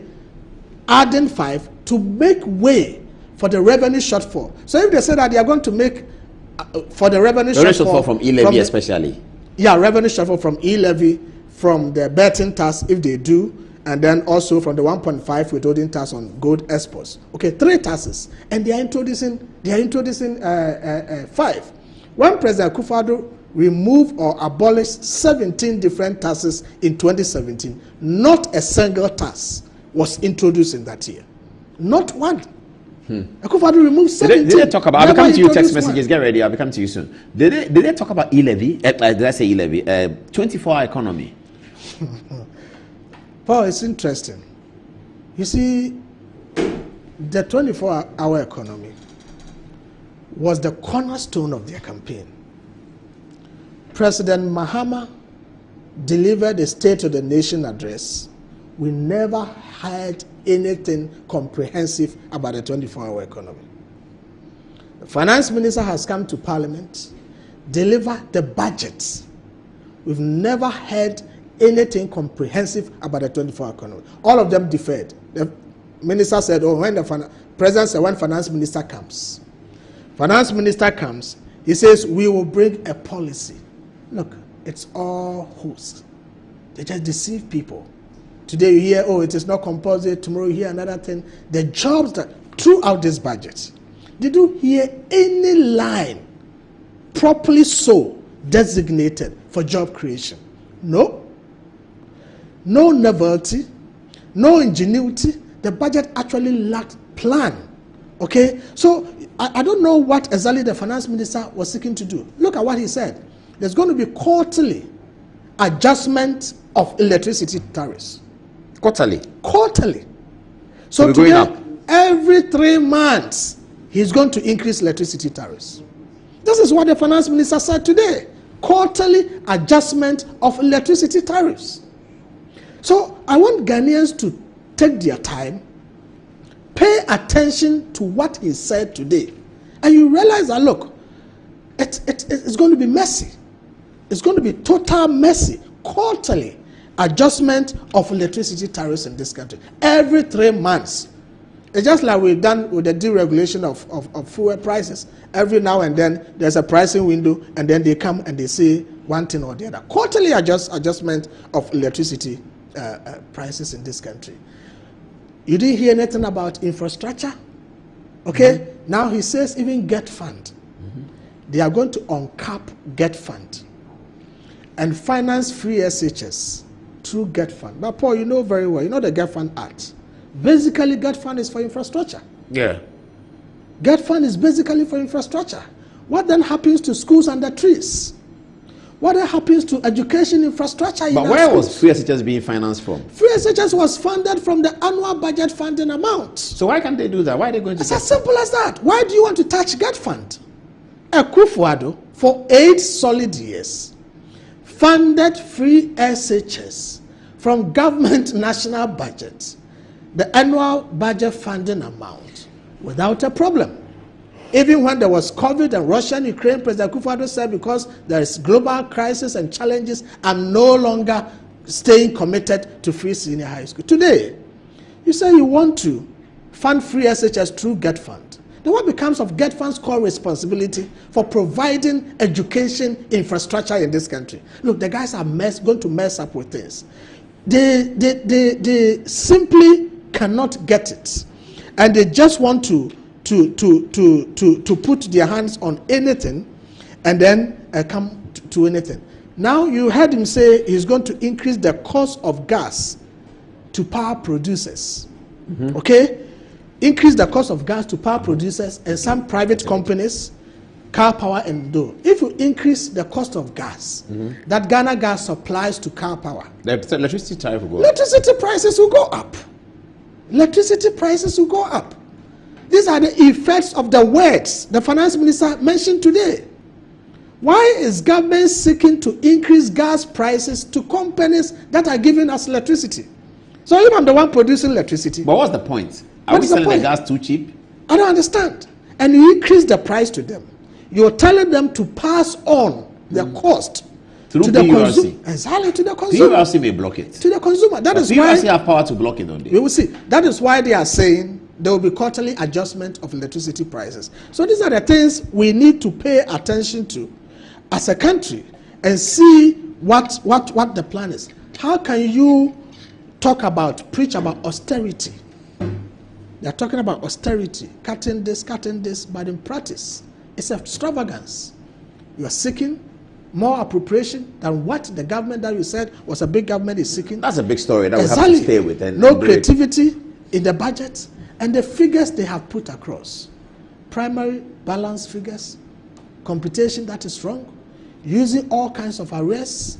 adding 5 to make way for the revenue shortfall. So if they say that they are going to make for the revenue shortfall from e-levy especially. Yeah, revenue shortfall from e-levy, from the betting tax if they do, and then also from the 1.5 withholding tax on gold exports. Okay, 3 taxes, and they are introducing 5. When President Akufo-Addo removed or abolished 17 different taxes in 2017, not a single tax was introduced in that year. Not one. Akufo-Addo removed 17. Did they talk about? I'll come to you. Text messages. Get ready. I'll come to you soon. Did they talk about e-levy? Did I say e-levy? 24-hour economy. Paul, it's interesting. You see, the 24-hour economy was the cornerstone of their campaign. President Mahama delivered a State of the Nation address. We never had anything comprehensive about the 24-hour economy. The finance minister has come to Parliament, delivered the budget. We've never had anything comprehensive about the 24-hour economy. All of them deferred. The minister said, when the president said, when finance minister comes, he says, we will bring a policy. Look, it's all hoax. They just deceive people. Today you hear, it is not compulsory. Tomorrow you hear another thing. The jobs that throughout this budget, did you hear any line properly so designated for job creation? No. No novelty, no ingenuity. The budget actually lacked plan. Okay? So I don't know what exactly the finance minister was seeking to do. Look at what he said. There's going to be quarterly adjustment of electricity tariffs. Quarterly. So today, every 3 months, he's going to increase electricity tariffs. This is what the finance minister said today. Quarterly adjustment of electricity tariffs. So I want Ghanaians to take their time, pay attention to what he said today, and you realize that, look, it's going to be messy. It's going to be total messy. Quarterly adjustment of electricity tariffs in this country. Every 3 months. It's just like we've done with the deregulation of fuel prices. Every now and then, there's a pricing window, and then they come and they say one thing or the other. Quarterly adjustment of electricity prices in this country. You didn't hear anything about infrastructure? Okay? Now he says even GET Fund. They are going to uncap GET Fund and finance free SHS through GET Fund. But Paul, you know very well, you know the GET Fund Act. Basically, GET Fund is for infrastructure. Yeah. GET Fund is basically for infrastructure. What then happens to schools under trees? What then happens to education infrastructure in our schools? But where was free SHS being financed from? Free SHS was funded from the annual budget funding amount. So why can't they do that? Why are they going to? It's as simple as that. Why do you want to touch GET Fund? Akufo-Addo, for 8 solid years, funded free SHS from government national budget, the annual budget funding amount, without a problem. Even when there was COVID and Russia and Ukraine, President Akufo-Addo said, because there is global crisis and challenges, I'm no longer staying committed to free senior high school. Today, you say you want to fund free SHS through GET Fund. Then what becomes of GET Fund's core responsibility for providing education infrastructure in this country? Look, the guys are going to mess up with things. They simply cannot get it. And they just want to put their hands on anything and then come to anything. Now you heard him say he's going to increase the cost of gas to power producers. Okay? Increase the cost of gas to power producers and some private companies, Car Power and Do. If you increase the cost of gas that Ghana Gas supplies to Car Power, the electricity tariff will go up. Electricity prices will go up. Electricity prices will go up. These are the effects of the words the finance minister mentioned today. Why is government seeking to increase gas prices to companies that are giving us electricity? So if I'm the one producing electricity. But what's the point? Are we selling the gas too cheap? I don't understand. And you increase the price to them. You're telling them to pass on the cost through to the consumer. PURC. Exactly, to the consumer. PURC may block it. To the consumer. That is why PURC have power to block it, don't they? We will see. That is why they are saying there will be quarterly adjustment of electricity prices. So these are the things we need to pay attention to as a country and see what the plan is. How can you preach about austerity? They are talking about austerity, cutting this, but in practice, it's extravagance. You are seeking more appropriation than what the government that you said was a big government is seeking. That's a big story that we have to stay with. No creativity in the budget and the figures they have put across. Primary balance figures, computation that is wrong, using all kinds of arrests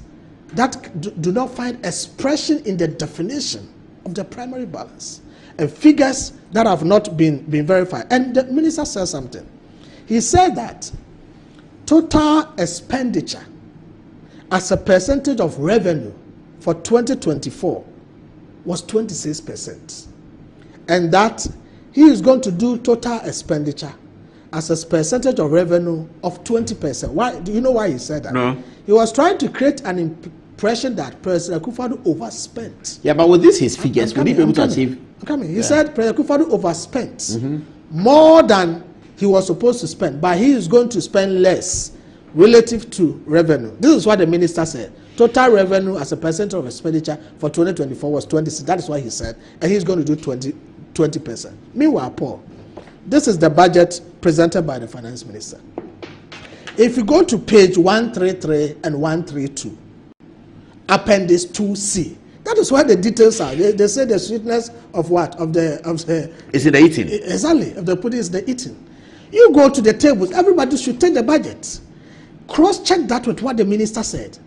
that do not find expression in the definition of the primary balance, and figures that have not been verified. And the minister said something. He said that total expenditure as a percentage of revenue for 2024 was 26%. And that he is going to do total expenditure as a percentage of revenue of 20%. Why? Do you know why he said that? No. He was trying to create an impression that President Akufo-Addo overspent. Yeah, but with this his figures, will he be able to achieve? He said President Akufo-Addo overspent more than he was supposed to spend, but he is going to spend less relative to revenue. This is what the minister said. Total revenue as a percentage of expenditure for 2024 was 26. That is what he said, and he's going to do 20%. Meanwhile, Paul, this is the budget presented by the finance minister. If you go to page 133 and 132, appendix 2C, that is where the details are. They say the sweetness of what? Of the is it the eating? Exactly. Of the pudding is the eating. You go to the tables, everybody should take the budget. Cross-check that with what the minister said.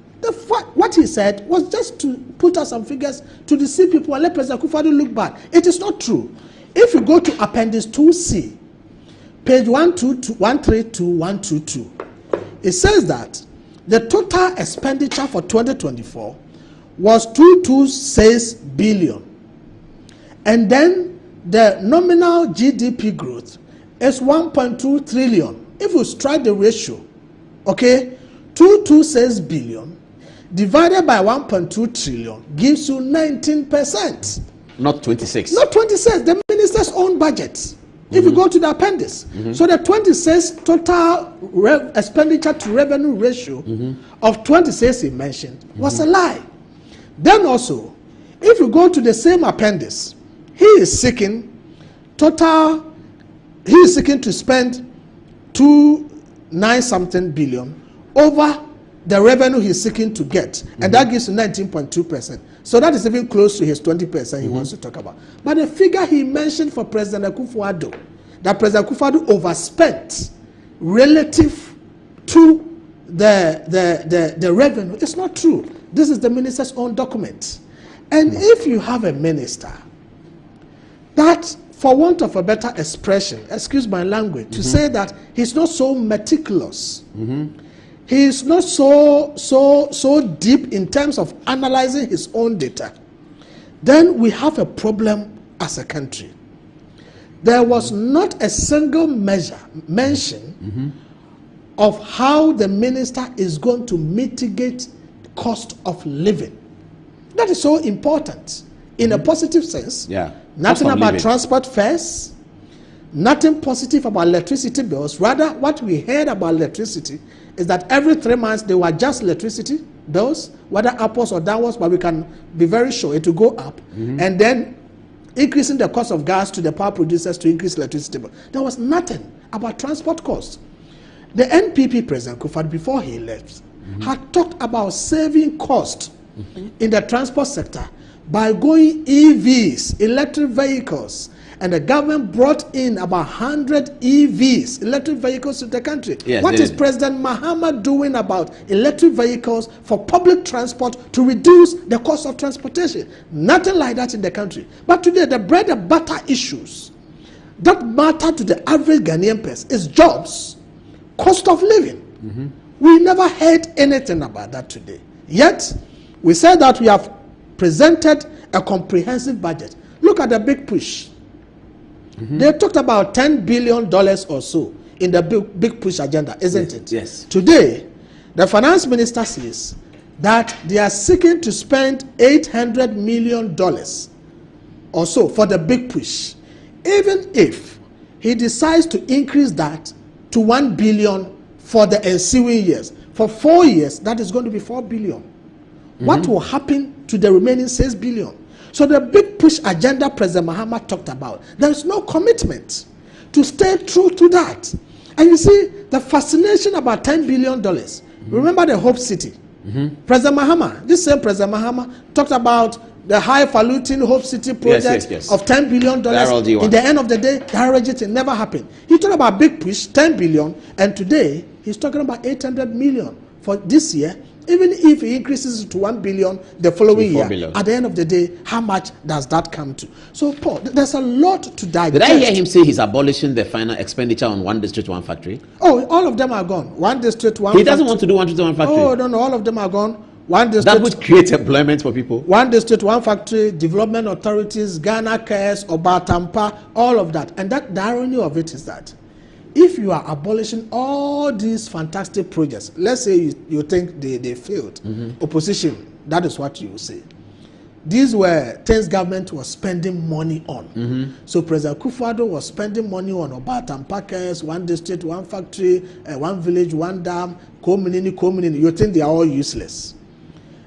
What he said was just to put out some figures to deceive people and let President Akufo-Addo look bad. It is not true. If you go to appendix 2C, page 132, 122, it says that the total expenditure for 2024 was 226 billion. And then the nominal GDP growth is 1.2 trillion. If you strike the ratio, okay, 226 billion divided by 1.2 trillion gives you 19%. Not 26. Not 26, the minister's own budget. If you go to the appendix. So the 26 total expenditure to revenue ratio of 26 he mentioned was a lie. Then also, if you go to the same appendix, he is seeking to spend 2.9 billion over the revenue he's seeking to get, and that gives you 19.2%. So that is even close to his 20% he wants to talk about. But the figure he mentioned for President Akufo-Addo, that President Akufo-Addo overspent relative to the revenue, it's not true. This is the minister's own document. And if you have a minister that, for want of a better expression, excuse my language, to say that he's not so meticulous, he is not so deep in terms of analyzing his own data, then we have a problem as a country. There was not a single mention of how the minister is going to mitigate cost of living. That is so important in a positive sense. Yeah. Nothing about transport fares, nothing positive about electricity bills. Rather, what we heard about electricity is that every 3 months they will adjust electricity bills, whether upwards or downwards, but we can be very sure it will go up. And then increasing the cost of gas to the power producers to increase electricity bill. There was nothing about transport costs. The NPP President Akufo-Addo, before he left, had talked about saving cost in the transport sector by going EVs, electric vehicles. And the government brought in about 100 EVs, electric vehicles, to the country. Yes, what is President Mahama doing about electric vehicles for public transport to reduce the cost of transportation? Nothing like that in the country. But today, the bread and butter issues that matter to the average Ghanaian person is jobs, cost of living. We never heard anything about that today. Yet, we said that we have presented a comprehensive budget. Look at the big push. They talked about $10 billion or so in the big push agenda, isn't it? Yes. Today, the finance minister says that they are seeking to spend $800 million or so for the big push. Even if he decides to increase that to $1 billion for the ensuing years, for 4 years, that is going to be $4 billion. What will happen to the remaining $6 billion? So the big push agenda President Mahama talked about, there is no commitment to stay true to that. And you see, the fascination about $10 billion, remember the Hope City. President Mahama, this same President Mahama talked about the highfalutin Hope City project of $10 billion. In the end of the day, the RGT never happened. He talked about big push, $10 billion, and today he's talking about $800 million for this year. Even if he increases it to $1 billion the following year, at the end of the day, how much does that come to? So, Paul, there's a lot to digest. Did I hear him say he's abolishing the final expenditure on one district, one factory? Oh, all of them are gone. One district, one factory. He doesn't want to do one district, one factory. Oh, no, all of them are gone. One district. That would create employment for people. One district, one factory, development authorities, Ghana Cares, Obatampa, all of that. And that the irony of it is that if you are abolishing all these fantastic projects, let's say you think they failed, opposition, that is what you say. These were things government was spending money on. So President Akufo-Addo was spending money on Obatampa Cares, one district, one factory, one village, one dam, community. You think they are all useless.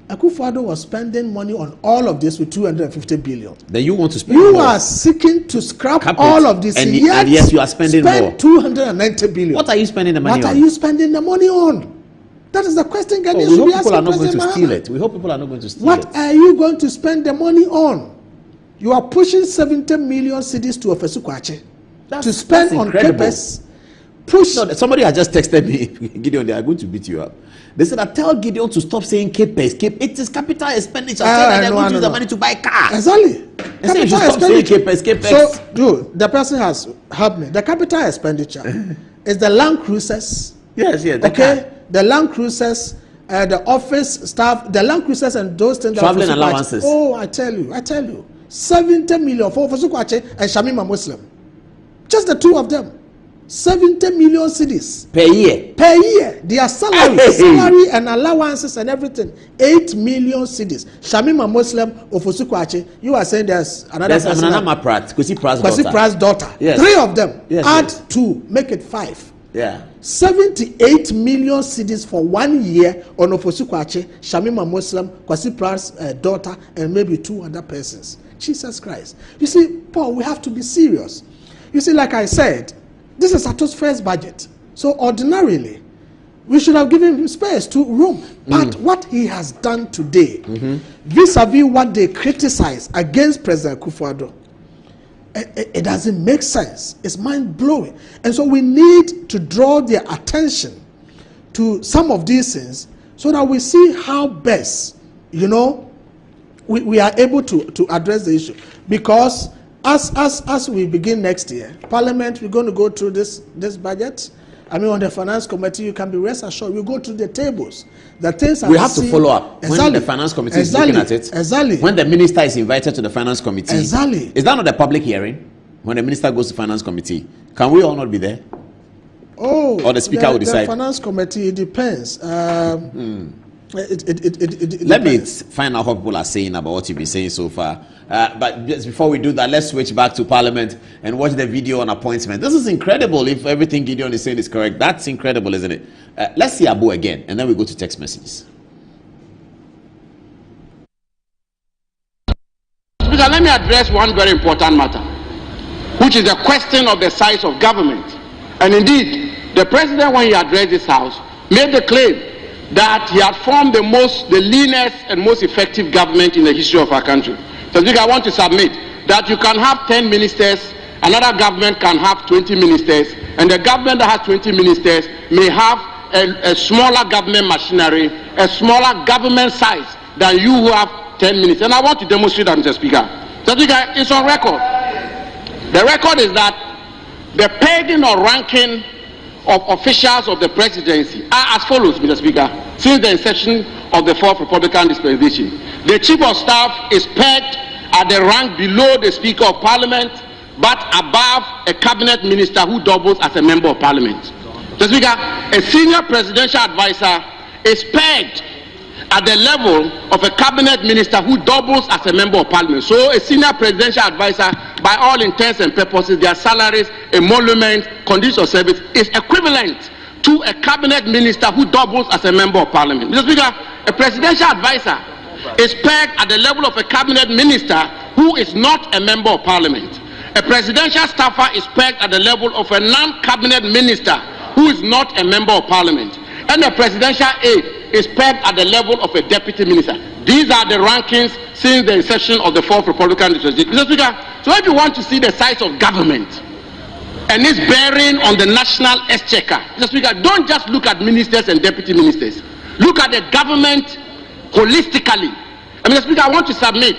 Akufo-Addo was spending money on all of this with 250 billion. Then you want to spend more. You more. are seeking to scrap all of this, and yes, you are spending more. 290 billion. What are you spending the money on? What are you spending the money on? That is the question Ghanaians we should hope be people asking are not going to President steal Mahama. it. We hope people are not going to steal it. What are you going to spend the money on? You are pushing 70 million cedis to Ofesu Kwache to spend on papers. Push. No, somebody has just texted me, Gideon, they are going to beat you up. They said, I tell Gideon to stop saying CAPEX. It is capital expenditure. They're going to use the money to buy cars. Exactly. They say you should stop saying CAPEX. So, dude, the person has helped me. The capital expenditure is the land cruisers. Yes. The land cruisers, the office staff, the land cruisers and those things. Traveling allowances. Oh, I tell you. 70 million for Ofesu Kwache and Shamima Muslim. Just the two of them. 70 million cedis per year. Their salary and allowances and everything. 8 million cedis. Shamima Muslim, Ofesu Kwache. You are saying there's another person. Kwesi Pratt's daughter. Yes. 3 of them. Yes, Add 2, make it 5. Yeah. 78 million cedis for 1 year on Ofesu Kwache, Shamima Muslim, Kwesi Pratt's daughter, and maybe 2 other persons. Jesus Christ. You see, Paul, we have to be serious. You see, like I said, this is Ato's first budget. So ordinarily, we should have given him space to room. But what he has done today, vis-a-vis what they criticize against President Akufo-Addo, it doesn't make sense. It's mind-blowing. And so we need to draw their attention to some of these things so that we see how best, we are able to address the issue. Because as we begin next year, Parliament, we're going to go through this budget. I mean, on the Finance Committee, you can be rest assured, we go through the tables. The things we have to follow up when the Finance Committee is looking at it. Exactly. When the Minister is invited to the Finance Committee. Exactly. Is that not a public hearing? When the Minister goes to Finance Committee, can we all not be there? Oh, or the Speaker will decide? The Finance Committee, it depends. Let me find out what people are saying about what you've been saying so far. But just before we do that, let's switch back to Parliament and watch the video on appointment. This is incredible. If everything Gideon is saying is correct, that's incredible, isn't it? Let's see Abu again, and then we go to text messages. Speaker, let me address one very important matter, which is the question of the size of government. And indeed, the President, when he addressed this House, made the claim that he had formed the leanest and most effective government in the history of our country. So Speaker, I want to submit that you can have 10 ministers, another government can have 20 ministers, and the government that has 20 ministers may have a smaller government machinery, a smaller government size than you who have 10 ministers. And I want to demonstrate that, Mr. Speaker. So Speaker, it's on record. The record is that the pegging or ranking of officials of the presidency are as follows, Mr. Speaker, since the inception of the fourth Republican dispensation. The Chief of Staff is pegged at the rank below the Speaker of Parliament, but above a cabinet minister who doubles as a member of Parliament. Mr. Speaker, a senior presidential advisor is pegged at the level of a cabinet minister who doubles as a member of Parliament. So a senior presidential advisor, by all intents and purposes, their salaries, emolument, conditions of service is equivalent to a cabinet minister who doubles as a member of Parliament. Mr. Speaker, a presidential advisor is pegged at the level of a cabinet minister who is not a member of Parliament. A presidential staffer is pegged at the level of a non-cabinet minister who is not a member of Parliament. And a presidential aide is pegged at the level of a deputy minister. These are the rankings since the inception of the fourth Republican dispensation. Mr. Speaker, so if you want to see the size of government and its bearing on the national exchequer, Mr. Speaker, don't just look at ministers and deputy ministers. Look at the government holistically. And Mr. Speaker, I want to submit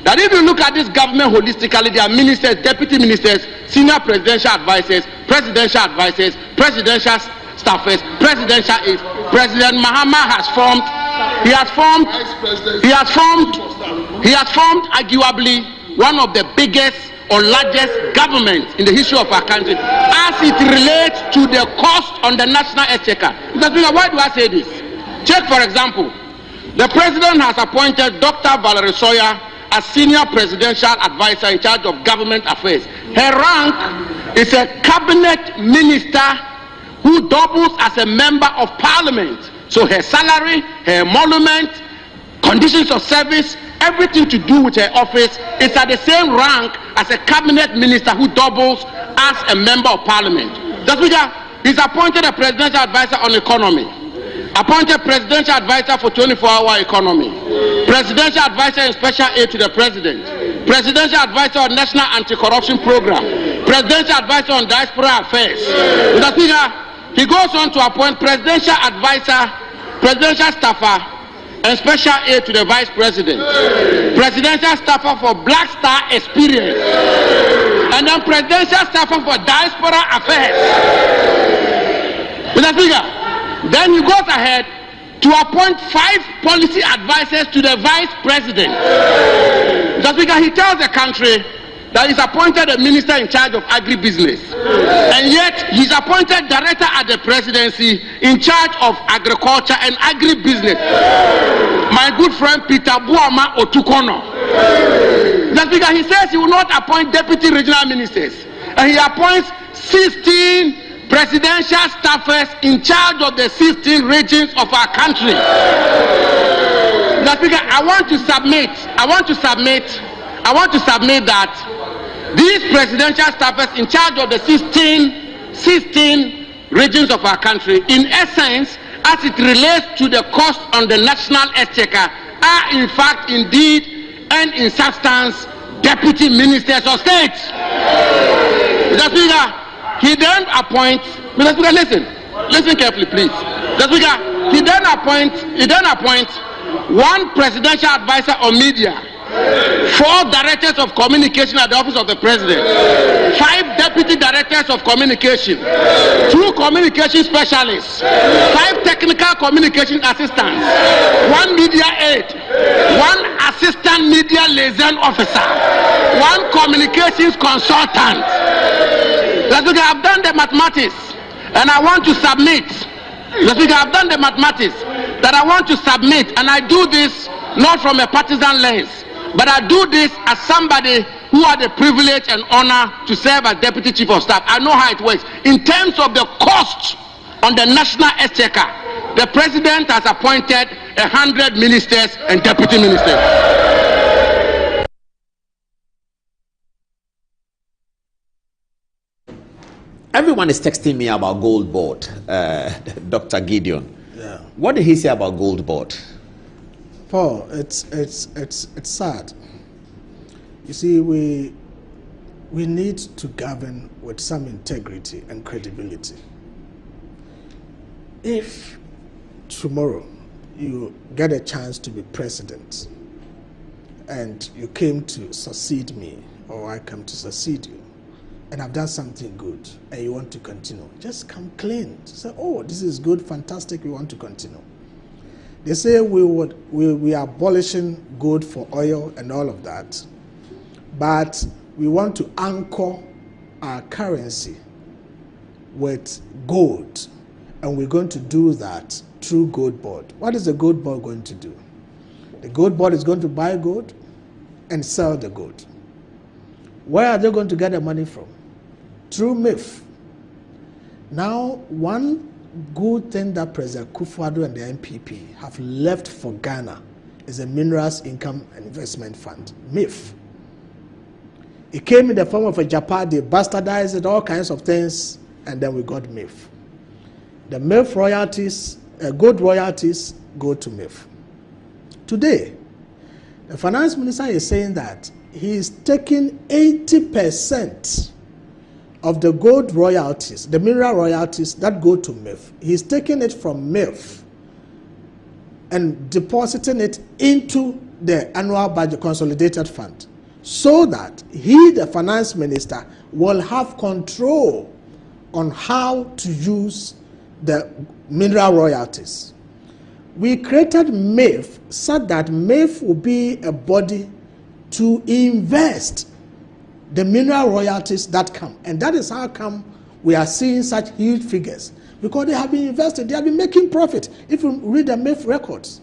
that if you look at this government holistically, there are ministers, deputy ministers, senior presidential advisors, presidential staffers, presidential aides. President Mahama has formed arguably one of the biggest or largest governments in the history of our country as it relates to the cost on the national exchequer. Mr. Speaker, why do I say this? Check, for example, the president has appointed Dr. Valerie Sawyer as senior presidential advisor in charge of government affairs. Her rank is a cabinet minister who doubles as a member of Parliament. So her salary, her emolument, conditions of service, everything to do with her office is at the same rank as a cabinet minister who doubles as a member of Parliament. The Speaker, he's appointed a presidential advisor on economy, appointed presidential advisor for 24-hour economy, presidential advisor and special aid to the president, presidential advisor on national anti-corruption program, presidential advisor on diaspora affairs. Mr. Speaker, he goes on to appoint presidential advisor, presidential staffer, and special aid to the vice president, presidential staffer for Black Star Experience, and then presidential staffer for diaspora affairs. Mr. Speaker, then he goes ahead to appoint 5 policy advisors to the vice president. Mr. Speaker, he tells the country that he's appointed a minister in charge of agribusiness, and yet he's appointed director at the presidency in charge of agriculture and agribusiness. My good friend Peter Buama Otukono. Mr. Speaker, he says he will not appoint deputy regional ministers, and he appoints 16 presidential staffers in charge of the 16 regions of our country. Mr. Speaker, I want to submit that these presidential staffers in charge of the 16 regions of our country, in essence, as it relates to the cost on the national exchequer, are in fact, indeed, and in substance, deputy ministers of state. Mr. Speaker, he then appoints, Mr. Speaker, listen carefully, please. Mr. Speaker, he then appoints 1 presidential advisor on media, 4 directors of communication at the office of the president, 5 deputy directors of communication, 2 communication specialists, 5 technical communication assistants, 1 media aide, 1 assistant media liaison officer, 1 communications consultant. I've done the mathematics, and I want to submit. I've done the mathematics that I want to submit, and I do this not from a partisan lens, but I do this as somebody who had the privilege and honor to serve as Deputy Chief of Staff. I know how it works. In terms of the cost on the national exchequer, the President has appointed 100 ministers and deputy ministers. Everyone is texting me about Gold Board, Dr. Gideon. Yeah. What did he say about Gold Board? Paul, it's sad. You see, we need to govern with some integrity and credibility. If tomorrow you get a chance to be president and you came to succeed me, or I come to succeed you, and have done something good and you want to continue, just come clean. Say, oh, this is good, fantastic, we want to continue. They say we are abolishing gold for oil and all of that, but we want to anchor our currency with gold, and we're going to do that through gold board. What is the gold board going to do? The gold board is going to buy gold and sell the gold. Where are they going to get the money from? Through MIF. Now, one good thing that President Akufo-Addo and the NPP have left for Ghana is a Minerals Income and Investment Fund, MIF. It came in the form of a Japan, they bastardized it, all kinds of things, and then we got MIF. The MIF royalties, gold royalties, go to MIF. Today, the finance minister is saying that he is taking 80% of the gold royalties, the mineral royalties that go to MIF. He's taking it from MIF and depositing it into the annual budget consolidated fund, so that he, the finance minister, will have control on how to use the mineral royalties. We created MIF so that MIF will be a body to invest the mineral royalties that come. And that is how come we are seeing such huge figures. Because they have been invested, they have been making profit. If you read the MIF records.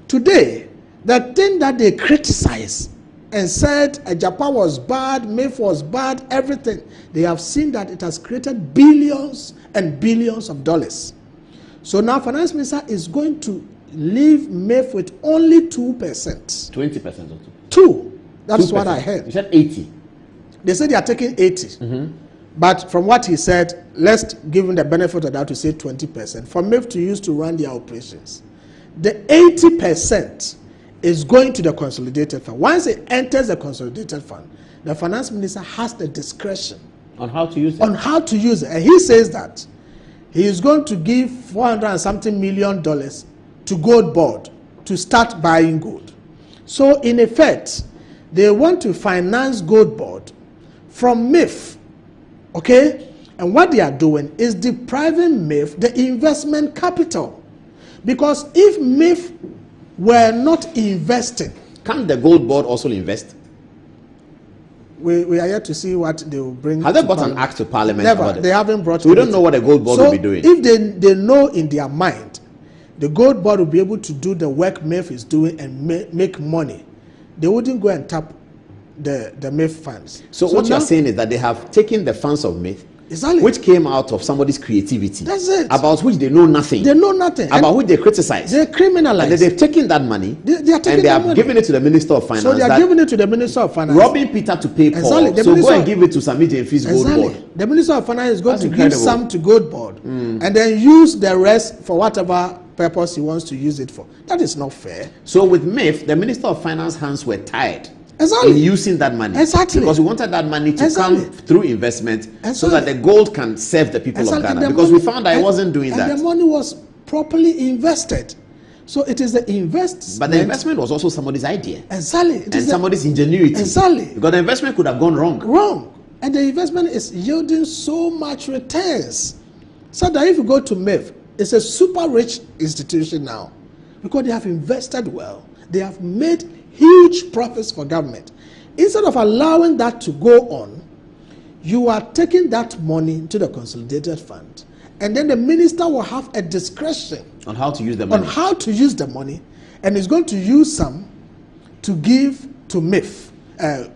Today, the thing that they criticize and said Japan was bad, MIF was bad, everything, they have seen that it has created billions and billions of dollars. So now finance minister is going to leave MIF with only 2%. 20% or 2? 2. That's 2%. what I heard. You said 80. They said they are taking 80. But from what he said, let's give him the benefit of that to say 20% for MIF to use to run their operations. The 80% is going to the consolidated fund. Once it enters the consolidated fund, the finance minister has the discretion on how to use it. On how to use it. And he says that he is going to give $400 and something million to Gold Board to start buying gold. So in effect, they want to finance Gold Board from MIF, okay? And what they are doing is depriving MIF the investment capital. Because if MIF were not investing... Can't the Gold Board also invest? We are yet to see what they will bring. Have they brought an act to Parliament? Never. They haven't brought it. So we don't know what the Gold Board will be doing. If they know in their mind, the Gold Board will be able to do the work MIF is doing and make money, they wouldn't go and tap the MIF funds. So what you're saying is that they have taken the funds of MIF, exactly, which came out of somebody's creativity. That's it. About which they know nothing. They know nothing. About which they criticize. They criminalize. And they've taken that money and they have given it to the Minister of Finance. So they are giving it to the Minister of Finance. Robbing Peter to pay Paul. Exactly. So go and give it to Sami James' Gold Board. The Minister of Finance is going That's to incredible. give some to Gold Board and then use the rest for whatever purpose he wants to use it for. That is not fair. So with MIF, the Minister of Finance hands were tied. Exactly. In using that money. Exactly. Because we wanted that money to come through investment so that the gold can serve the people of Ghana. Because we found that it wasn't doing that. And the money was properly invested. So it is the investment. But the investment was also somebody's idea. Exactly. And somebody's ingenuity. Exactly. Because the investment could have gone wrong. Wrong. And the investment is yielding so much returns. So that if you go to MIF, it's a super rich institution now. Because they have invested well. They have made huge profits for government. Instead of allowing that to go on, you are taking that money to the consolidated fund. And then the minister will have a discretion on how to use the money. And is going to use some to give to MIF,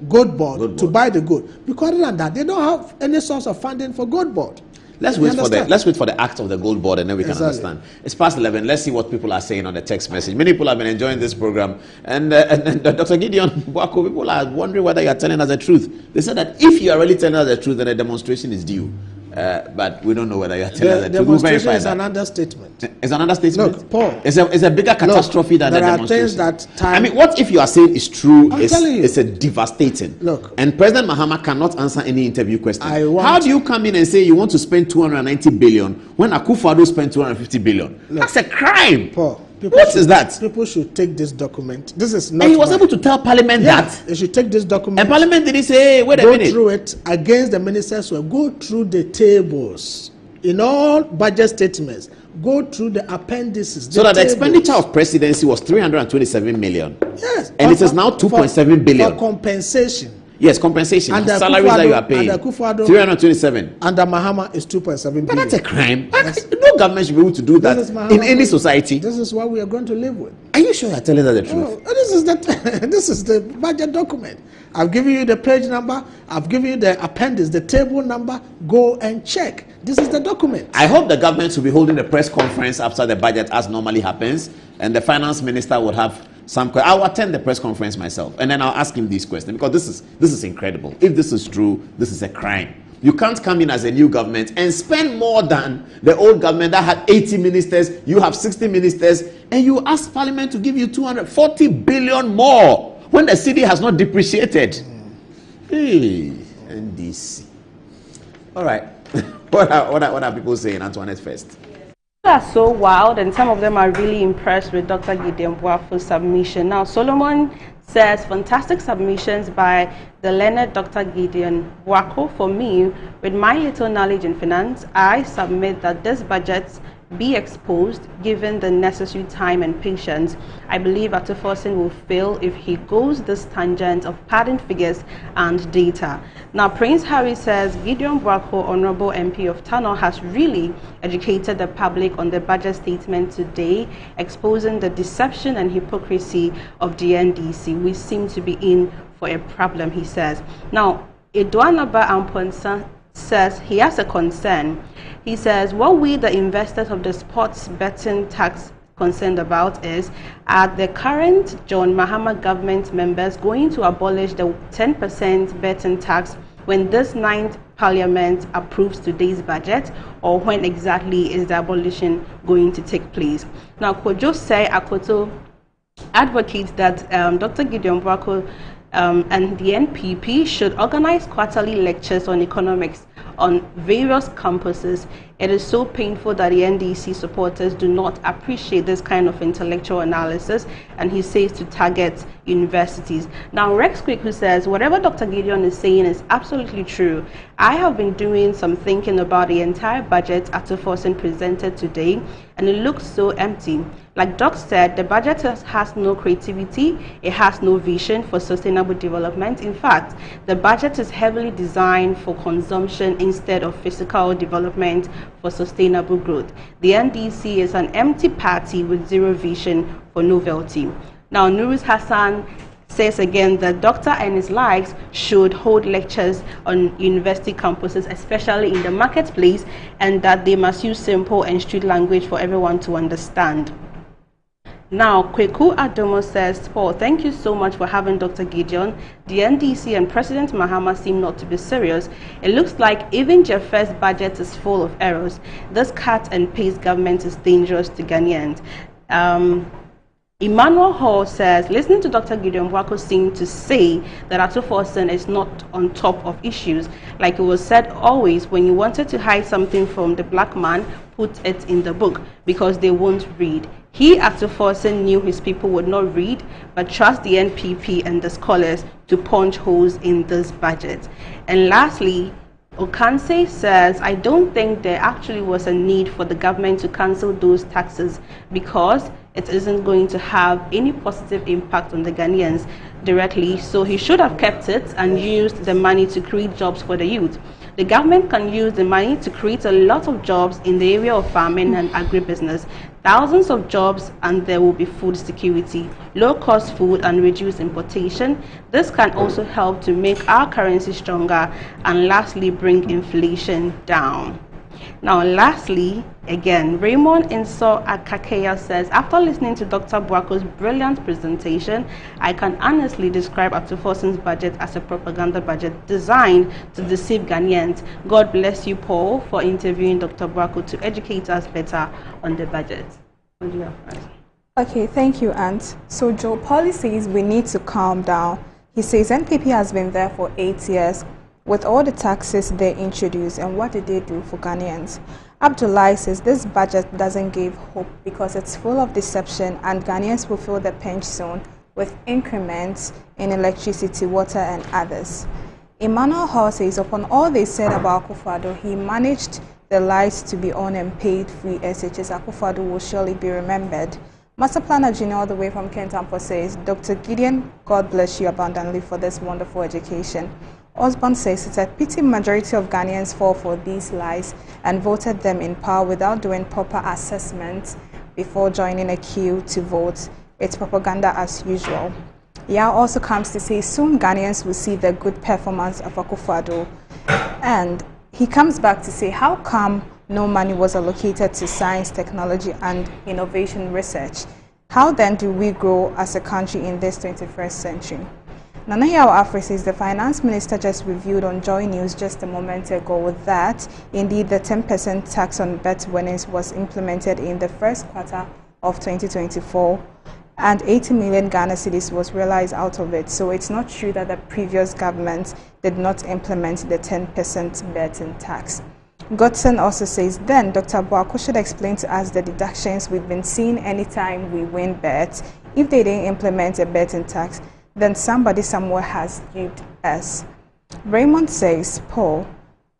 Gold Board, to buy the gold. Because other than that, they don't have any source of funding for Gold Board. Let's wait for the act of the Gold Board and then we can understand. It's past 11. Let's see what people are saying on the text message. Many people have been enjoying this program. And Dr. Gideon Boako, people are wondering whether you are telling us the truth. They said that if you are really telling us the truth, then a demonstration is due. But we don't know whether you are telling us the truth. Demonstration is an understatement. It's an understatement? Look, Paul. It's a bigger catastrophe than the demonstration. There are things that I mean, what if you are saying is true? It's a devastating. Look. And President Mahama cannot answer any interview question. How do you come in and say you want to spend 290 billion when Akufo-Addo spent 250 billion? That's a crime. Paul, What is that? People should take this document. This is not. And he was able to tell Parliament that. They should take this document. And Parliament did he say, hey, wait a minute. Go through it against the ministers. Will go through the tables in all budget statements. Go through the appendices. So that the expenditure of presidency was 327 million. Yes. And it is now 2.7 billion. For compensation. Yes, compensation. And salaries that you are paying. 327. Under Mahama is 2.7 billion. But that's a crime. No government should be able to do that in any society. This is what we are going to live with. Are you sure you're telling us the truth? This is the budget document. I've given you the page number. I've given you the appendix, the table number. Go and check. This is the document. I hope the government will be holding a press conference after the budget, as normally happens, and the finance minister would have some. I'll attend the press conference myself, and then I'll ask him these questions, because this is incredible. If this is true, this is a crime. You can't come in as a new government and spend more than the old government that had 80 ministers. You have 60 ministers, and you ask Parliament to give you 240 billion more when the city has not depreciated. Hey, NDC. All right. What are people saying? Antoinette first. Are so wild, and some of them are really impressed with Dr. Gideon Boafo's submission. Now, Solomon says, fantastic submissions by the learned Dr. Gideon Boako. For me, with my little knowledge in finance, I submit that this budget be exposed given the necessary time and patience. I believe Atuforsen will fail if he goes this tangent of padding figures and data. Now, Prince Harry says Gideon Boako, Honorable MP of Tano, has really educated the public on the budget statement today, exposing the deception and hypocrisy of the NDC. We seem to be in for a problem, he says. Now, Edouanaba Amponsa says he has a concern. He says, what we, the investors of the sports betting tax, concerned about is, are the current John Mahama government members going to abolish the 10% betting tax when this 9th Parliament approves today's budget, or when exactly is the abolition going to take place? Now, Kojo Sei Akoto advocates that Dr. Gideon Boako and the NPP should organize quarterly lectures on economics on various campuses. It is so painful that the NDC supporters do not appreciate this kind of intellectual analysis, and he says to target universities. Now, Rex Quick, who says, whatever Dr. Gideon is saying is absolutely true. I have been doing some thinking about the entire budget Atuforsen presented today, and it looks so empty. Like Doc said, the budget has no creativity, it has no vision for sustainable development. In fact, the budget is heavily designed for consumption instead of physical development for sustainable growth. The NDC is an empty party with zero vision for novelty. Now, Nuruz Hassan says again that Doctor and his likes should hold lectures on university campuses, especially in the marketplace, and that they must use simple and street language for everyone to understand. Now, Kweku Adomo says, Paul, thank you so much for having Dr. Gideon. The NDC and President Mahama seem not to be serious. It looks like even Jeff's budget is full of errors. This cut and paste government is dangerous to Ghanaians. Emmanuel Hall says, listening to Dr. Gideon Boako seem to say that Atuforsen is not on top of issues. Like it was said always, when you wanted to hide something from the black man, put it in the book, because they won't read. He, Atuforsen, knew his people would not read, but trust the NPP and the scholars to punch holes in this budget. And lastly, Okanse says, I don't think there actually was a need for the government to cancel those taxes, because it isn't going to have any positive impact on the Ghanaians directly, so he should have kept it and used the money to create jobs for the youth. The government can use the money to create a lot of jobs in the area of farming and agribusiness. Thousands of jobs, and there will be food security, low-cost food, and reduced importation. This can also help to make our currency stronger and lastly bring inflation down. Now, lastly, again, Raymond Inso Akakeya says, after listening to Dr. Boako's brilliant presentation, I can honestly describe Atuforsen's budget as a propaganda budget designed to deceive Ghanaians. God bless you, Paul, for interviewing Dr. Boako to educate us better on the budget. What do you have first? Okay, thank you, Ant. So Joe Pauly says we need to calm down. He says NPP has been there for 8 years. With all the taxes they introduced, and what did they do for Ghanaians? Abdullahi says this budget doesn't give hope because it's full of deception and Ghanaians will feel the pinch soon with increments in electricity, water and others. Emmanuel Hall says upon all they said about Akufo-Addo, he managed the lights to be on and paid free SHS. Akufo-Addo will surely be remembered. Master Planner Junior all the way from Kentampo says, Dr. Gideon, God bless you abundantly for this wonderful education. Osborne says it's a pity majority of Ghanaians fall for these lies and voted them in power without doing proper assessment before joining a queue to vote. It's propaganda as usual. Yao also comes to say soon Ghanaians will see the good performance of Akufo-Addo. And he comes back to say how come no money was allocated to science, technology and innovation research? How then do we grow as a country in this 21st century? Nana Yao Afri says the finance minister just reviewed on Joy News just a moment ago that indeed the 10% tax on bet winnings was implemented in the first quarter of 2024 and 80 million Ghana cedis was realized out of it. So it's not true that the previous government did not implement the 10% betting tax. Godson also says then Dr. Boako should explain to us the deductions we've been seeing anytime we win bets. If they didn't implement a betting tax, then somebody somewhere has duped us. Raymond says, Paul,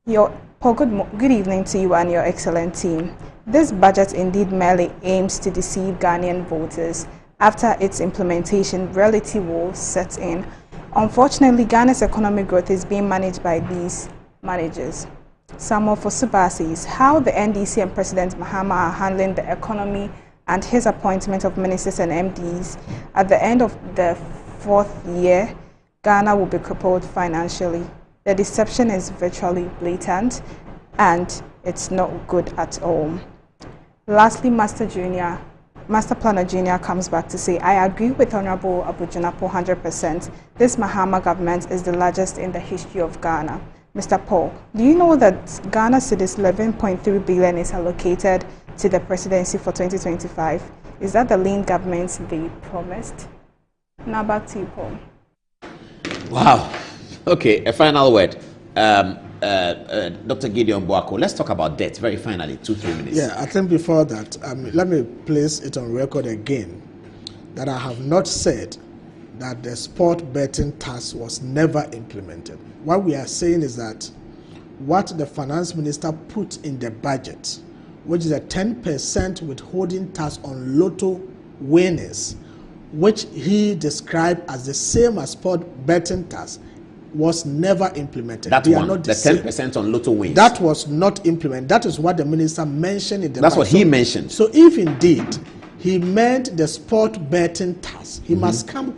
good evening to you and your excellent team. This budget indeed merely aims to deceive Ghanaian voters. After its implementation, reality will set in. Unfortunately, Ghana's economic growth is being managed by these managers. Samuel Fosuba says how the NDC and President Mahama are handling the economy and his appointment of ministers and MDs. At the end of the fourth year, Ghana will be crippled financially. The deception is virtually blatant and it's not good at all. Lastly, Master Planner Junior comes back to say, I agree with Honorable Abujunapo 100%. This Mahama government is the largest in the history of Ghana. Mr. Paul, do you know that Ghana cedis 11.3 billion is allocated to the presidency for 2025? Is that the lean government they promised? Now back to you, Paul. Wow. Okay, a final word. Dr. Gideon Boako, let's talk about debt very finally, 2-3 minutes. Yeah, I think before that, let me place it on record again that I have not said that the sport betting tax was never implemented. What we are saying is that what the finance minister put in the budget, which is a 10% withholding tax on lotto winners, which he described as the same as sport betting tax, was never implemented. That one, the 10% on lotto wins. That was not implemented. That is what the minister mentioned in the That's budget. what he mentioned. So if indeed he meant the sport betting tax, he must come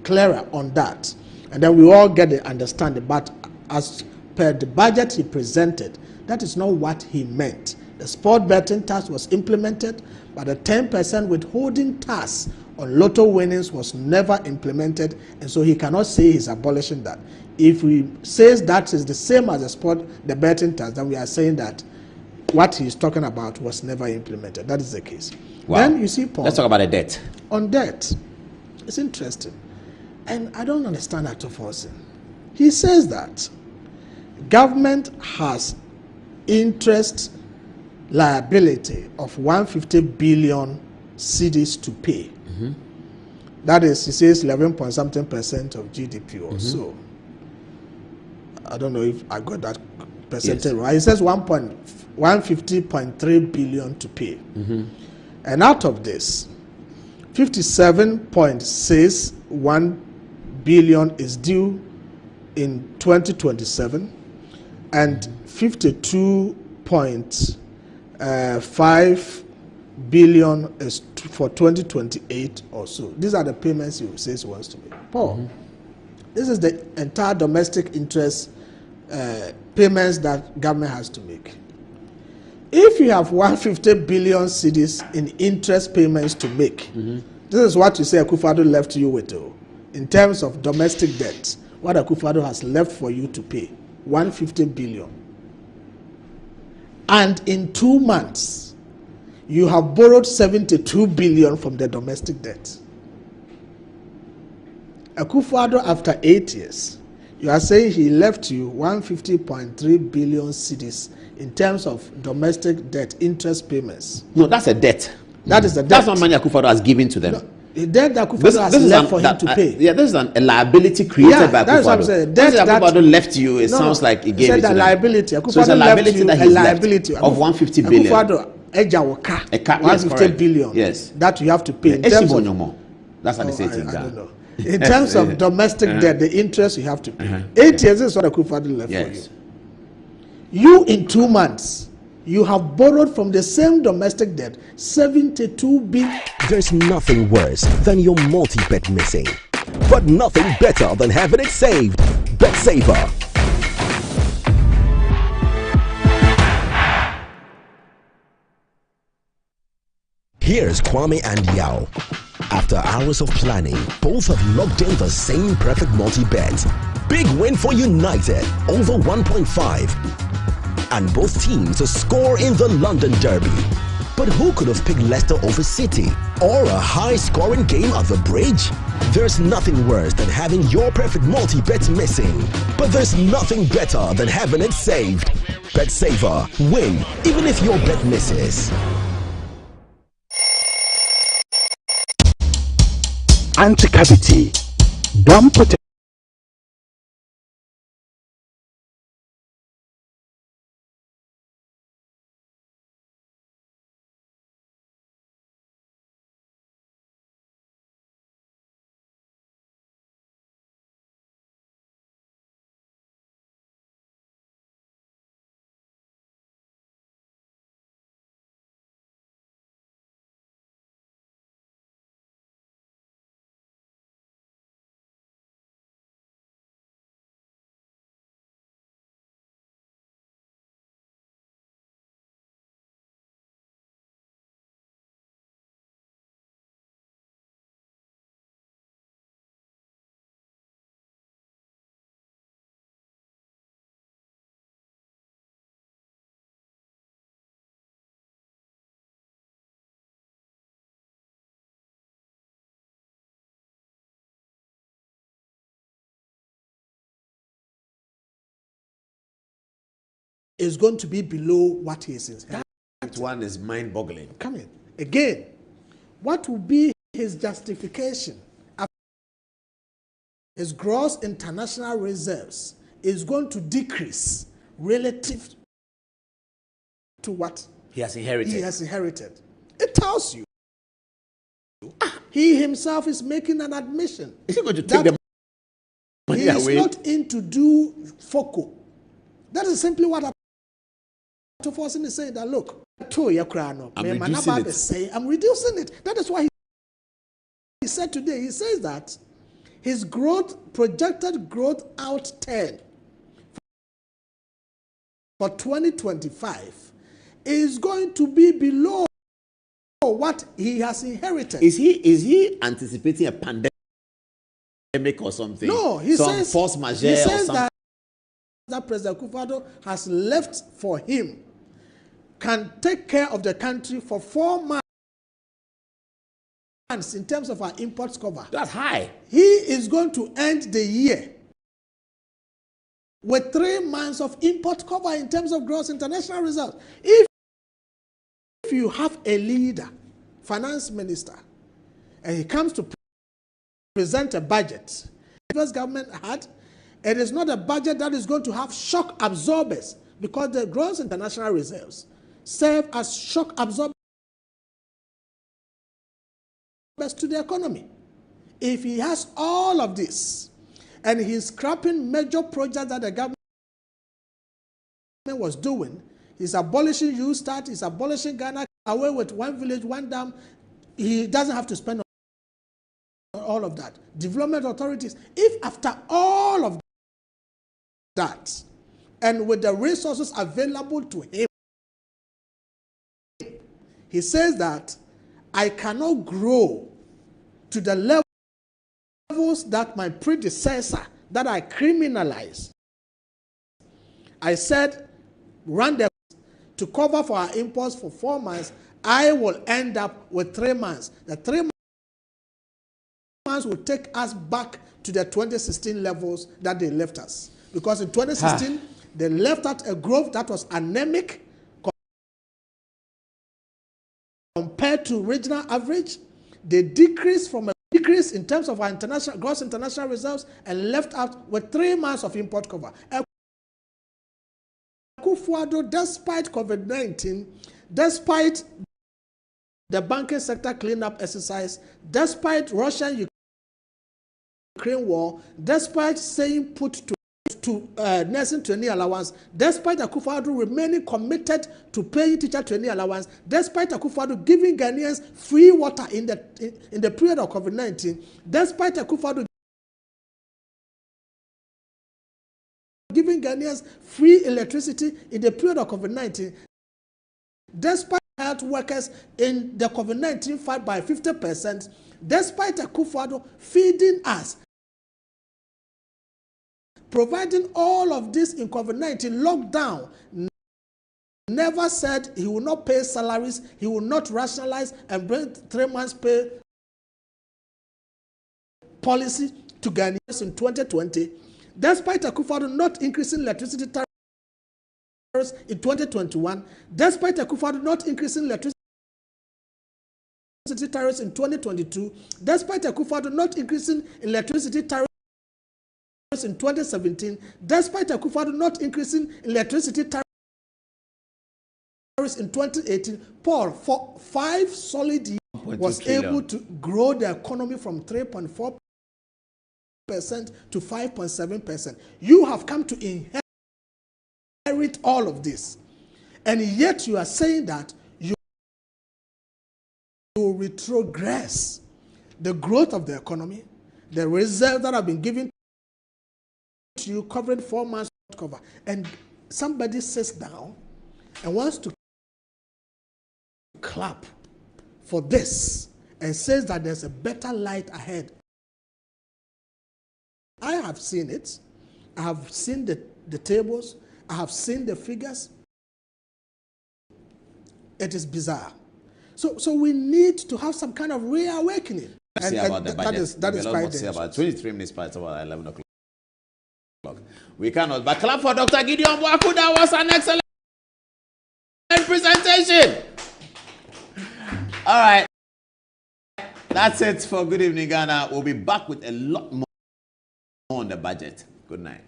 clearer on that. And then we all get the understanding. But as per the budget he presented, that is not what he meant. The sport betting tax was implemented, but the 10% withholding tax on lotto winnings was never implemented, and so he cannot say he's abolishing that. If he says that is the same as the betting tax, then we are saying that what he's talking about was never implemented. That is the case. Wow. Then you see, Paul. Let's talk about the debt. On debt, it's interesting, and I don't understand that of us. He says that government has interest liability of 150 billion cedis to pay. That is, he says 11.something% of GDP or so. I don't know if I got that percentage right. He says 150.3 billion to pay. And out of this, 57.61 billion is due in 2027 and 52.5 billion is for 2028 or so. These are the payments he says he wants to make. Paul, this is the entire domestic interest payments that government has to make. If you have 150 billion cedis in interest payments to make, this is what you say Akufo-Addo left you with, in terms of domestic debt. What Akufo-Addo has left for you to pay, 150 billion. And in 2 months, you have borrowed 72 billion from the domestic debt. Akufo-Addo, after 8 years, You are saying he left you 150.3 billion cedis in terms of domestic debt interest payments. No, that's a debt. That is the debt. That's not money Akufo-Addo has given to them. No, the debt that Akufo-Addo has left for him to pay. Yeah, this is a liability created by Akufo-Addo. That's what I'm saying. Debt that Akufo-Addo left you, it sounds like he gave it to them. Liability. So it's a liability that he's left of 150 billion. Akufo-Addo, yes, 150 billion. Yes. That you have to pay. That's how they say it in Ghana. I don't know. In terms of domestic debt, the interest you have to pay. 8 years is what Akufo-Addo left for you. You, in 2 months, you have borrowed from the same domestic debt 72 billion. There's nothing worse than your multi-bet missing, but nothing better than having it saved. Bet Saver. Here's Kwame and Yao. After hours of planning, both have locked in the same perfect multi-bet. Big win for United, over 1.5. And both teams to score in the London Derby. But who could have picked Leicester over City? Or a high-scoring game at the Bridge? There's nothing worse than having your perfect multi-bet missing. But there's nothing better than having it saved. Bet Saver. Win, even if your bet misses. Anti-cavity, gum protection. Is going to be below what he is inheriting. That one is mind-boggling. Come in. Again, what will be his justification? His gross international reserves is going to decrease relative to what he has inherited. It tells you. He himself is making an admission. Is he going to take the money away? He is not in to do FOCO. That is simply what to force him to say that, look, I'm reducing it. That is why he said today, he says that his projected growth outturn for 2025 is going to be below what he has inherited. Is he anticipating a pandemic or something? No, he says force majeure he says or something. that President Akufo-Addo has left for him can take care of the country for 4 months in terms of our imports cover. That's high. He is going to end the year with 3 months of import cover in terms of gross international results. If you have a leader, finance minister, and he comes to present a budget the US government had, it is not a budget that is going to have shock absorbers, because the gross international reserves serve as shock absorbers to the economy. If he has all of this and he's scrapping major projects that the government was doing, he's abolishing USTAT, he's abolishing Ghana away with 1 village, 1 dam, he doesn't have to spend on all of that. Development authorities, if after all of that and with the resources available to him, he says that I cannot grow to the levels that my predecessor, that I criminalized. I said, run them to cover for our imports for 4 months. I will end up with 3 months. The 3 funds will take us back to the 2016 levels that they left us. Because in 2016, they left out a growth that was anemic compared to regional average. They decreased from a decrease in terms of our gross international reserves and left out with 3 months of import cover. Akufo-Addo, despite COVID-19, despite the banking sector cleanup exercise, despite Russian-Ukraine war, despite saying put to nursing training allowance, despite Akufo-Addo remaining committed to paying teacher training allowance, despite Akufo-Addo giving Ghanaians free water in the period of COVID-19, despite Akufo-Addo giving Ghanaians free electricity in the period of COVID-19, despite health workers in the COVID-19 fight by 50%, despite Akufo-Addo feeding us, providing all of this in COVID-19 lockdown, never said he will not pay salaries, he will not rationalize and bring 3 months pay policy to Ghanaians in 2020, despite Akufo-Addo not increasing electricity tariffs in 2021, despite Akufo-Addo not increasing electricity tariffs in 2022, despite Akufo-Addo not increasing electricity tariffs in 2017, despite Akufo-Addo not increasing electricity tariffs in 2018, Paul, for 5 solid years, was able to grow the economy from 3.4% to 5.7%. You have come to inherit all of this, and yet you are saying that you will retrogress the growth of the economy, the reserves that have been given to you, covering 4 months cover, and somebody sits down and wants to clap for this and says that there's a better light ahead. I have seen it. I have seen the tables. I have seen the figures. It is bizarre. So we need to have some kind of reawakening. And about the budget. That is quite dangerous. About 23 minutes past about 11 o'clock. We cannot. But clap for Dr. Gideon Boaku. That was an excellent presentation. All right. That's it for Good Evening Ghana. We'll be back with a lot more on the budget. Good night.